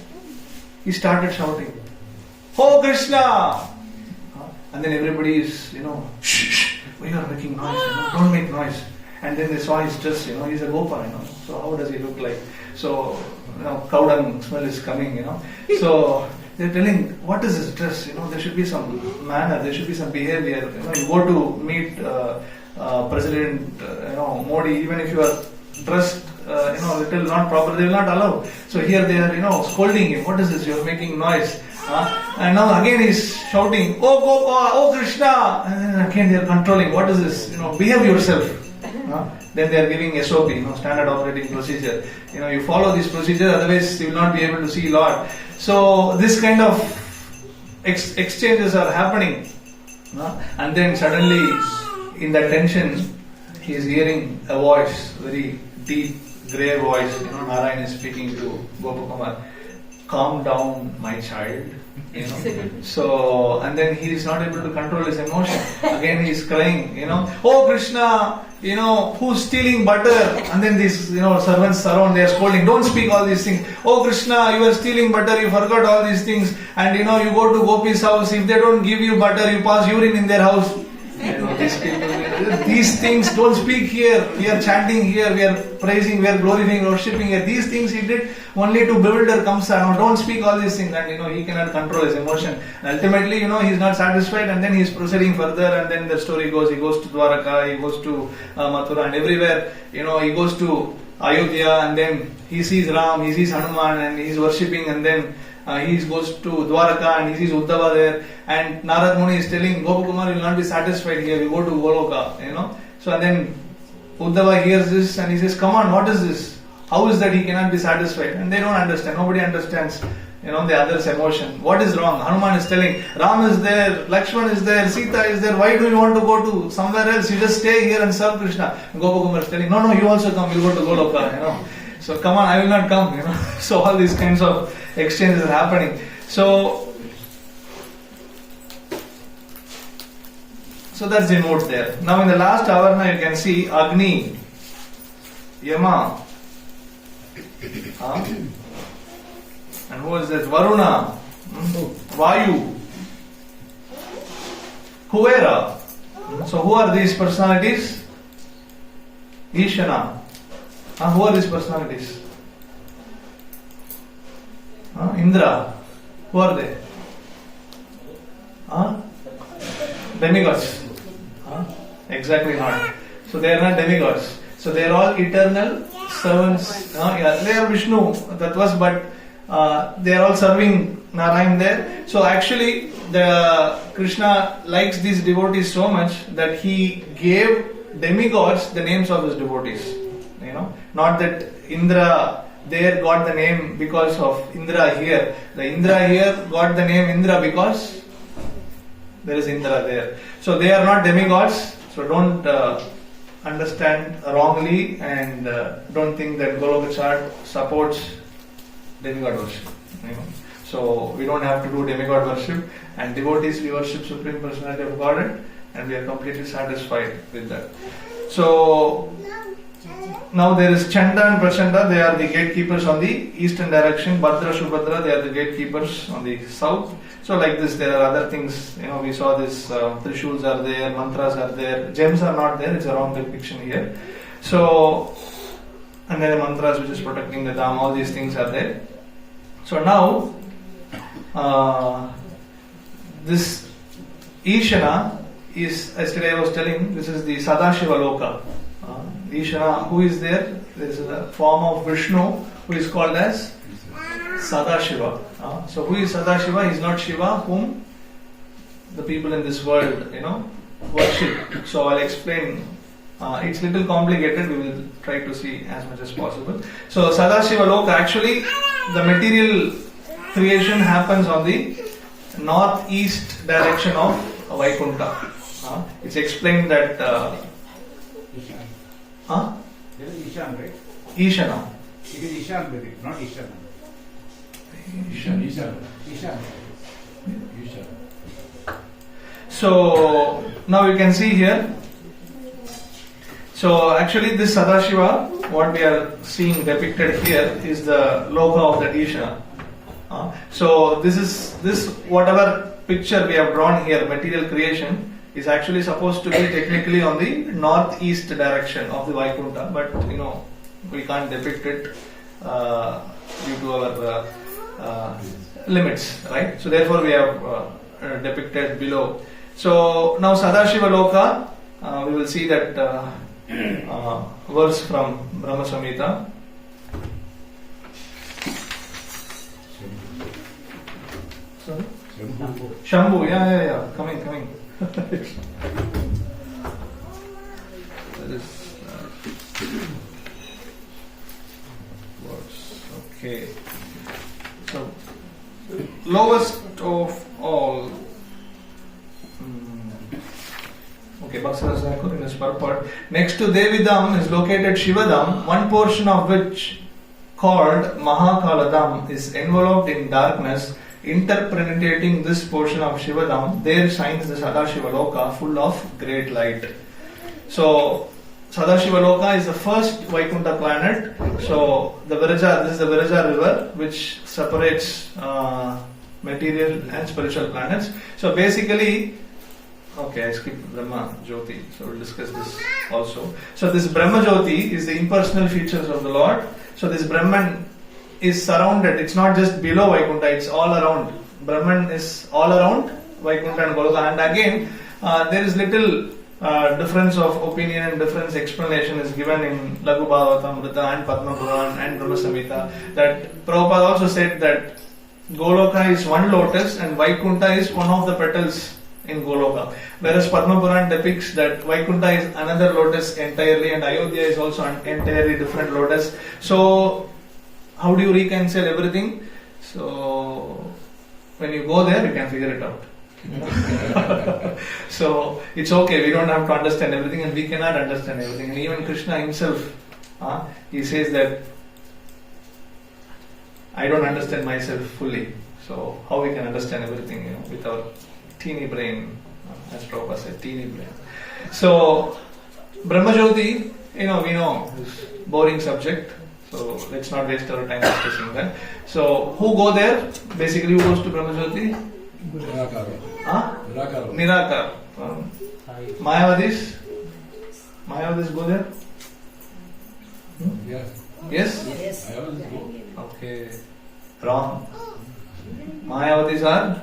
he started shouting, "Oh Krishna!" And then everybody is, shh, we are making noise, don't make noise. And then they saw his dress, he's a Gopa, so how does he look like? So, cow dung smell is coming, So they're telling, what is his dress? There should be some manner, there should be some behavior. You go to meet President, Modi, even if you are dressed, little not proper, they will not allow. So here they are, scolding him. What is this? You are making noise. And now again he's shouting, "Oh Gopa, oh Krishna!" And then again they are controlling. What is this? Behave yourself. Then they are giving SOP, standard operating procedure. You follow this procedure, otherwise you will not be able to see Lord. So this kind of exchanges are happening. And then suddenly, in that tension, he is hearing a voice, very deep, grey voice. Narayan is speaking to Gopakumar. "Calm down, my child." So, and then he is not able to control his emotion. Again he is crying, "Oh Krishna, who's stealing butter?" And then these, servants surround, they are scolding, "Don't speak all these things. Oh Krishna, you are stealing butter, you forgot all these things. And you go to Gopi's house, if they don't give you butter, you pass urine in their house." These people, these things, don't speak here. We are chanting here, we are praising, we are glorifying, worshipping here. These things he did only to bewilder Kamsa. Don't speak all these things. And he cannot control his emotion. And ultimately, he is not satisfied, and then he is proceeding further. And then the story goes, he goes to Dwaraka, he goes to Mathura, and everywhere, he goes to Ayodhya, and then he sees Ram, he sees Hanuman, and he is worshipping, and then he goes to Dwaraka and he sees Uddhava there, and Narad Muni is telling Gopakumar, you will not be satisfied here, you go to Goloka, So and then Uddhava hears this and he says, "Come on, what is this? How is that he cannot be satisfied?" And they don't understand, nobody understands, the other's emotion. What is wrong? Hanuman is telling, Ram is there, Lakshman is there, Sita is there, why do you want to go to somewhere else? You just stay here and serve Krishna. And Gopakumar is telling, no, you also come, you go to Goloka, So come on, I will not come, So all these kinds of exchanges are happening. So that's the mood there. Now in the last hour, now you can see Agni, Yama, and who is that? Varuna, Vayu, Kuvera. So who are these personalities? Ishana. Who are these personalities? Indra. Who are they? Demigods. Exactly not. So they are not demigods. So they are all eternal servants. They are Vishnu, Tattvas, but they are all serving Narayan there. So actually, the Krishna likes these devotees so much that he gave demigods the names of his devotees. Not that Indra there got the name because of Indra here. The Indra here got the name Indra because there is Indra there. So they are not demigods. So don't understand wrongly, and don't think that Goloka chart supports demigod worship. So we don't have to do demigod worship, and devotees, we worship Supreme Personality of Godhead, and we are completely satisfied with that. So now there is Chanda and Prachanda, they are the gatekeepers on the eastern direction. Bhadra, Subhadra, they are the gatekeepers on the south. So like this, there are other things, we saw this, Trishuls are there, mantras are there, gems are not there, it's a wrong depiction here. So, and then the mantras which is protecting the Dham, all these things are there. So now, this Ishana is, yesterday I was telling, this is the Sadashiva Loka. Ishana, who is there? There is a form of Vishnu who is called as Sadashiva. So who is Sadashiva? He is not Shiva, whom the people in this world, worship. So I'll explain. It's a little complicated. We will try to see as much as possible. So Sadashiva Loka, actually the material creation happens on the northeast direction of Vaikuntha. It's explained that There is Ishan, right? Ishana. It is Ishan Vedic, not Ishan. Ishan. So now you can see here. So actually this Sadashiva, what we are seeing depicted here is the loka of the Ishana. So this whatever picture we have drawn here, material creation, is actually supposed to be technically on the northeast direction of the Vaikuntha, but we can't depict it due to our limits, right? So therefore we have depicted below. So now Sadashiva Loka, we will see that verse from Brahma Samhita. Sorry? Shambhu, yeah, coming. That is words. Okay. So lowest of all. Okay, Bhaksara Zakur in his purport. Next to Devidam is located Shivadam, one portion of which, called Mahakaladam, is enveloped in darkness. Interpreting this portion of Shivadam, there shines the Sadashiva Loka full of great light. So Sadashiva Loka is the first Vaikuntha planet. So this is the Viraja river which separates material and spiritual planets. So basically, okay, I skipped Brahma Jyoti, so we'll discuss this also. So this Brahma Jyoti is the impersonal features of the Lord. So this Brahman is surrounded, it's not just below Vaikuntha, it's all around. Brahman is all around Vaikuntha and Goloka. And again, there is little difference of opinion and difference explanation is given in Laghu Bhagavatamrita and Padma Puran and Brahma Samhita, that Prabhupada also said that Goloka is one lotus and Vaikuntha is one of the petals in Goloka. Whereas Padma Puran depicts that Vaikuntha is another lotus entirely and Ayodhya is also an entirely different lotus. So how do you reconcile everything? So when you go there, you can figure it out. So it's okay, we don't have to understand everything and we cannot understand everything. And even Krishna himself, he says that I don't understand myself fully. So how we can understand everything with our teeny brain, as Prabhupada said, teeny brain. So Brahmajyoti, we know, is boring subject. So let's not waste our time discussing that. So who go there? Basically, who goes to Brahmajyoti? Nirakar. Mayavadis go there? Yes? Okay. Wrong. Mayavadis are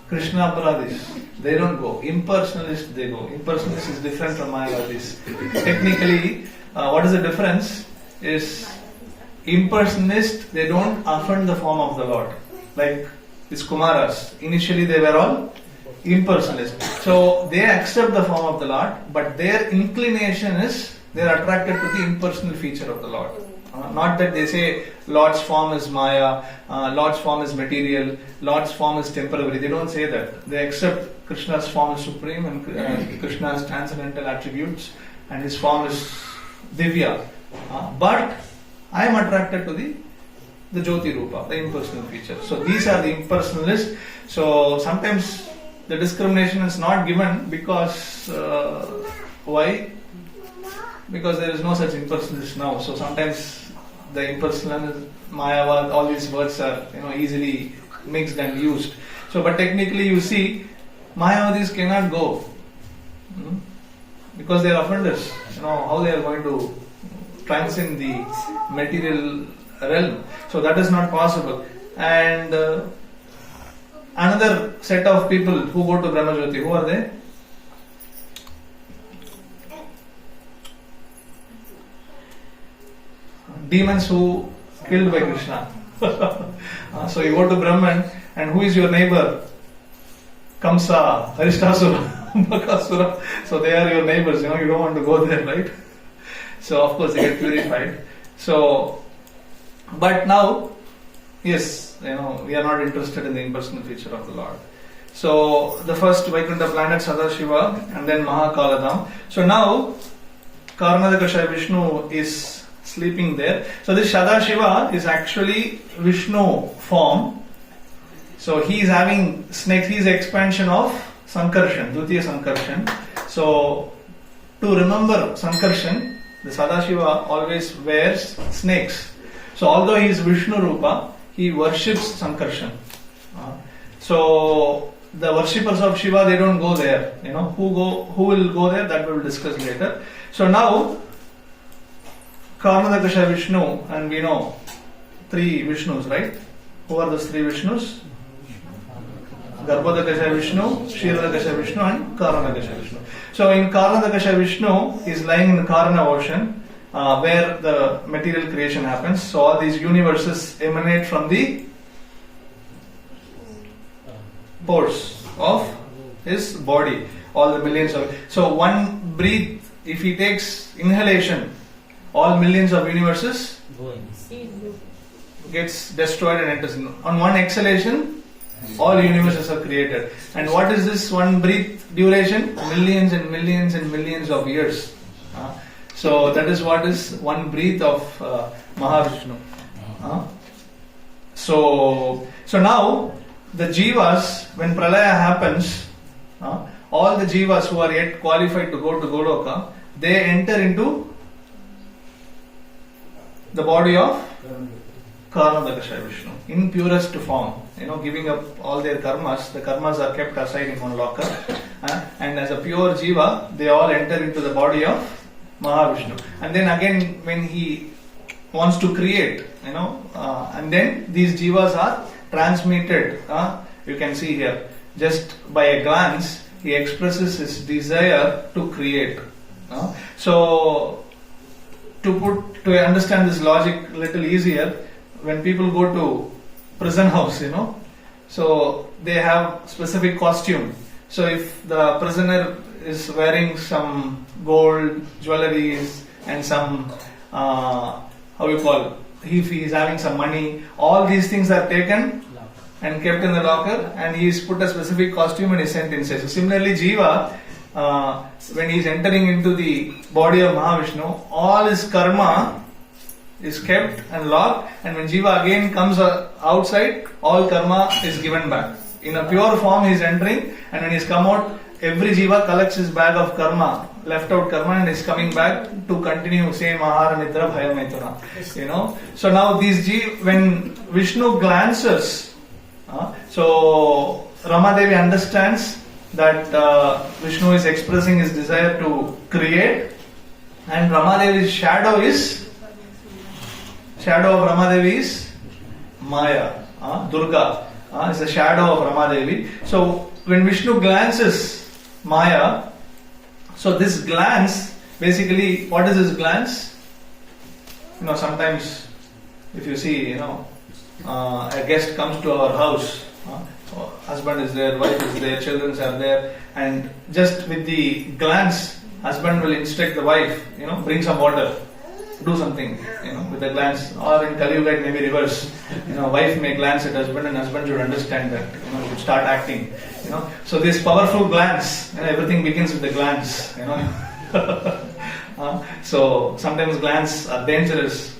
Krishna Paradis. They don't go. Impersonalist they go. Impersonalist is different from Mayavadis. Technically, what is the difference? Is impersonalist, they don't affirm the form of the Lord. Like these Kumaras, initially they were all impersonalist. So they accept the form of the Lord, but their inclination is they are attracted to the impersonal feature of the Lord. Not that they say Lord's form is Maya, Lord's form is material, Lord's form is temporary. They don't say that. They accept Krishna's form is supreme and Krishna's transcendental attributes and his form is Divya. But I am attracted to the Jyoti Rupa, the impersonal feature. So these are the impersonalists. So sometimes the discrimination is not given because why? Because there is no such impersonalist now. So sometimes the impersonal, Mayavad, all these words are easily mixed and used. So but technically you see, Mayavadis cannot go because they are offenders. How they are going to transcend the material realm. So that is not possible. And another set of people who go to Brahmajyoti, who are they? Demons who killed by Krishna. So you go to Brahman and who is your neighbor? Kamsa, Harishtasura, Bakasura. So they are your neighbors, you don't want to go there, right? So of course they get purified. So, but now, yes, we are not interested in the impersonal feature of the Lord. So the first Vaikuntha planet Sadashiva and then Mahakaladam. So now Karnadakasha Vishnu is sleeping there. So this Sadashiva is actually Vishnu form. So he is having snakes. He is expansion of Sankarshan, Dvitiya Sankarshan. So to remember Sankarshan, the Sadashiva always wears snakes. So although he is Vishnu Rupa, he worships Sankarshan. So the worshippers of Shiva, they don't go there. Who will go there, that we will discuss later. So now Karnadakasha Vishnu, and we know 3 Vishnus, right? Who are those 3 Vishnus? Garbhodakasha Vishnu, Kshirodakasha Vishnu, and Karanadakasha Vishnu. So in Karnadakasha Vishnu is lying in the Karana ocean, where the material creation happens. So all these universes emanate from the pores of his body, all the millions of. So one breath, if he takes inhalation, all millions of universes gets destroyed and enters in. On one exhalation, all universes are created. And what is this one breath duration? Millions and millions and millions of years. So that is what is one breath of Mahavishnu. So now the jivas, when pralaya happens, all the jivas who are yet qualified to go to Goloka, they enter into the body of Karnadakasha Vishnu in purest form, giving up all their karmas. The karmas are kept aside in one locker, and as a pure jiva, they all enter into the body of Mahavishnu. And then again, when he wants to create, and then these jivas are transmitted. You can see here, just by a glance, he expresses his desire to create. So to understand this logic a little easier, when people go to prison house, so they have specific costume. So if the prisoner is wearing some gold jewelries and some if he is having some money, all these things are taken and kept in the locker, and he is put a specific costume and is sent inside. So similarly, Jiva, when he is entering into the body of Mahavishnu, all his karma is kept and locked, and when Jiva again comes outside, all karma is given back. In a pure form he is entering, and when he is come out, every Jiva collects his bag of karma, left out karma, and is coming back to continue same Ahara Nidra Bhaya Maithuna. So now these when Vishnu glances, so Ramadevi understands that Vishnu is expressing his desire to create, and Ramadevi's shadow of Ramadevi is Maya, Durga is the shadow of Ramadevi. So when Vishnu glances Maya, so this glance, basically, what is this glance? Sometimes if you see, a guest comes to our house, husband is there, wife is there, children are there, and just with the glance, husband will instruct the wife, bring some water, do something, with a glance. Or in Kali Yuga it may be reverse. Wife may glance at husband, and husband should understand that, should start acting. So this powerful glance, everything begins with the glance. So sometimes glance are dangerous.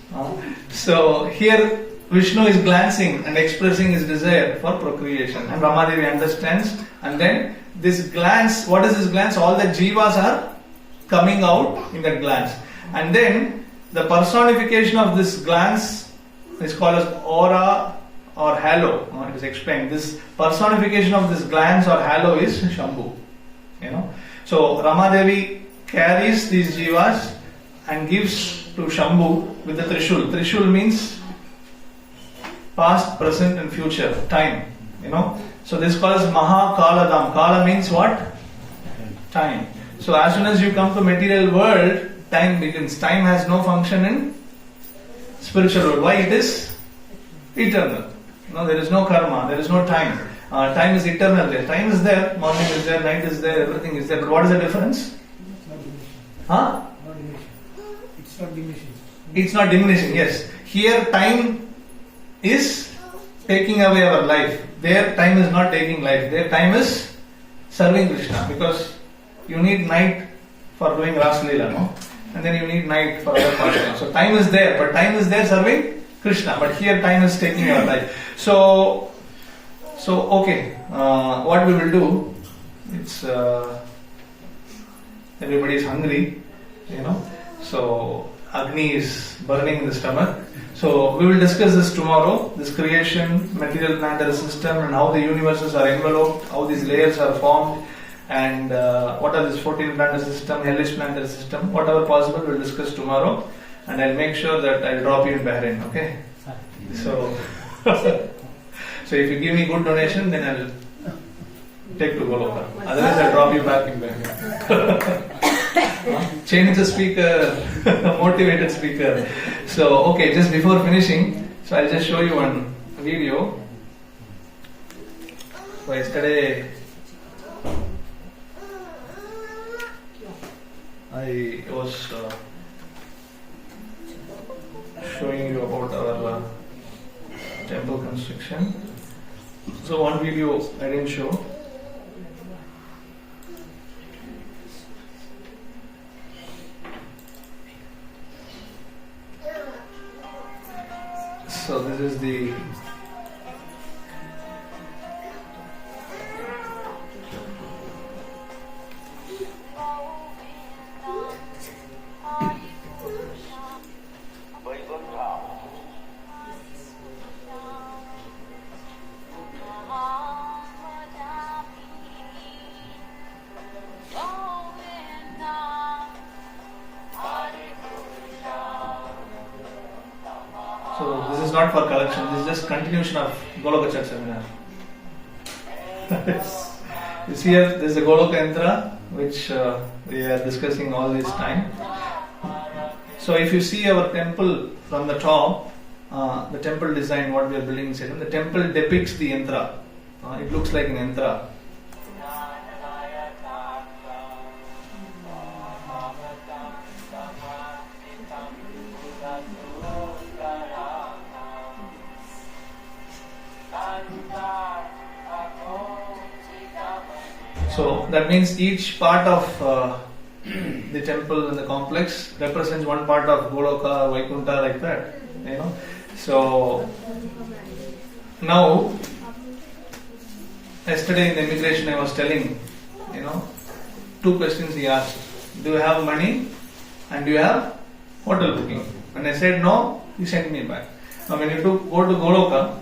So here Vishnu is glancing and expressing his desire for procreation, and Ramadevi understands. And then this glance, what is this glance? All the jivas are coming out in that glance, and then the personification of this glance is called as aura or halo. It is explained. This personification of this glance or halo is Shambhu. So Ramadevi carries these jivas and gives to Shambhu with the Trishul. Trishul means past, present and future, time. So this is called as Maha Kaladam. Kala means what? Time. So as soon as you come to material world, time begins. Time has no function in spiritual world. Why? It is eternal. There is no karma, there is no time. Time is eternal there. Time is there, morning is there, night is there, everything is there. But what is the difference? It's not diminishing. It's not diminishing, yes. Here time is taking away our life. There time is not taking life. There time is serving Krishna, because you need night for doing Ras Leela, and then you need night for other pastimes. So time is there, but time is there serving Krishna. But here time is taking your life. So okay, what we will do? It's everybody is hungry, So Agni is burning in the stomach. So we will discuss this tomorrow. This creation, material planetary system, and how the universes are enveloped, how these layers are formed, and what are this 14 planetary system, hellish planetary system, whatever possible, we'll discuss tomorrow. And I'll make sure that I'll drop you in Bahrain. Okay? So if you give me good donation, then I'll take to Goloka. Otherwise, I'll drop you back in Bahrain. Change the speaker, motivated speaker. So, okay, just before finishing, so I'll just show you one video. So, yesterday I was showing you about our temple construction. So, one video I didn't show. So this is the not for collection, this is just continuation of Goloka Chat seminar. You see here, there is a Goloka Yantra which we are discussing all this time. So if you see our temple from the top, the temple design, what we are building inside, the temple depicts the Yantra. It looks like an Yantra. So that means each part of the temple and the complex represents one part of Goloka, Vaikuntha, like that. So now, yesterday in the immigration I was telling, two questions he asked. Do you have money and do you have hotel booking? When I said no, he sent me back. Now when you go to Goloka,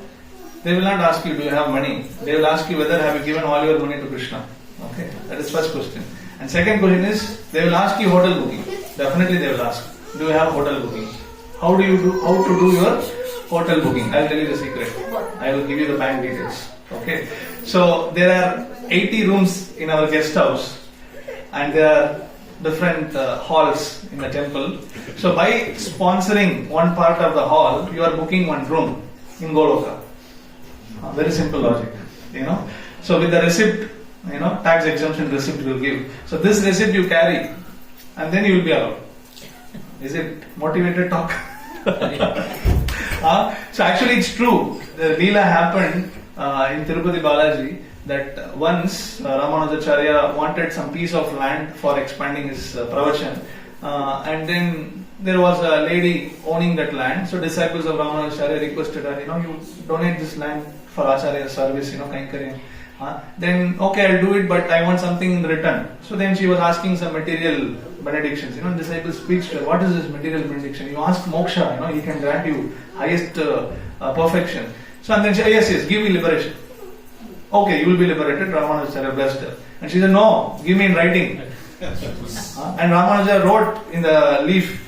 they will not ask you, do you have money? They will ask you whether have you given all your money to Krishna. Okay, that is first question. And second question is, they will ask you hotel booking. Definitely they will ask, do you have hotel booking? How to do your hotel booking? I will tell you the secret. I will give you the bank details. Okay. So there are 80 rooms in our guest house, and there are different halls in the temple. So by sponsoring one part of the hall, you are booking one room in Goloka. Very simple logic. So with the receipt, tax exemption receipt you will give. So this receipt you carry, and then you will be allowed. Is it motivated talk? So actually it's true. The Leela happened in Tirupati Balaji that once Ramanujacharya wanted some piece of land for expanding his pravachan, and then there was a lady owning that land. So disciples of Ramanujacharya requested her, you donate this land for Acharya service, Kaikarya. Then okay, I'll do it, but I want something in return. So then she was asking some material benedictions. Disciple speaks to her, what is this material benediction? You ask moksha, he can grant you highest perfection. So and then she said, yes, give me liberation. Okay, you will be liberated. Ramanujacharya blessed her. And she said, no, give me in writing. And Ramanuja wrote in the leaf,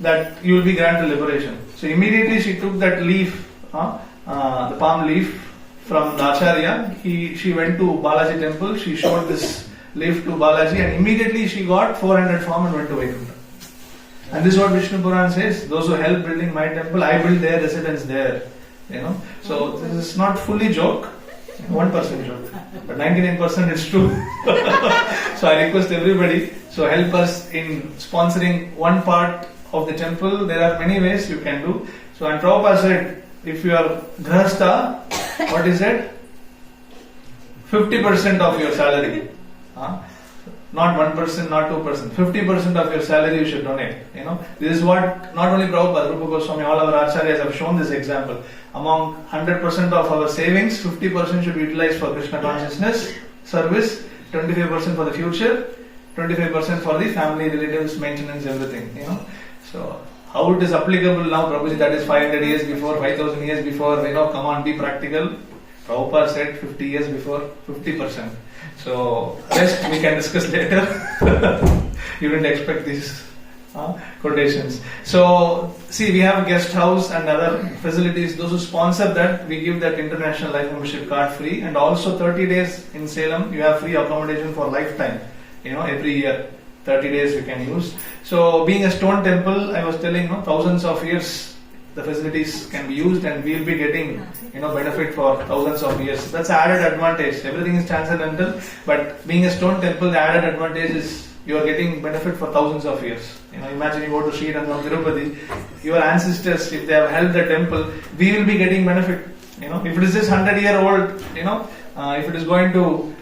that you will be granted liberation. So immediately she took that leaf, the palm leaf, from the Acharya. She went to Balaji temple, she showed this leaf to Balaji, and immediately she got 400 form and went to Vaikuntha. And this is what Vishnu Puran says, those who help building my temple, I build their residence there. So this is not fully joke, 1% joke, but 99% is true. So I request everybody, so help us in sponsoring one part of the temple. There are many ways you can do. So and Prabhupada said, if you are grahastha, what is it? 50% of your salary. Not 1%, not 2%. 50% of your salary you should donate. This is what not only Prabhupada, Rupa Goswami, all our acharyas have shown this example. Among 100% of our savings, 50% should be utilized for Krishna consciousness, service, 25% for the future, 25% for the family, relatives, maintenance, everything. So how it is applicable now, Prabhuji, that is 500 years before, 5000 years before, come on, be practical. Prabhupada said 50 years before, 50%. So rest we can discuss later. You didn't expect these quotations. So see, we have guest house and other facilities. Those who sponsor that, we give that international life membership card free, and also 30 days in Salem you have free accommodation for lifetime. Every year 30 days you can use. So being a stone temple, I was telling, thousands of years the facilities can be used, and we'll be getting benefit for thousands of years. That's added advantage. Everything is transcendental, but being a stone temple, the added advantage is you are getting benefit for thousands of years. Imagine you go to Sri Rangam, Tirupati, your ancestors, if they have helped the temple, we will be getting benefit. If it is just 100-year-old, if it is going to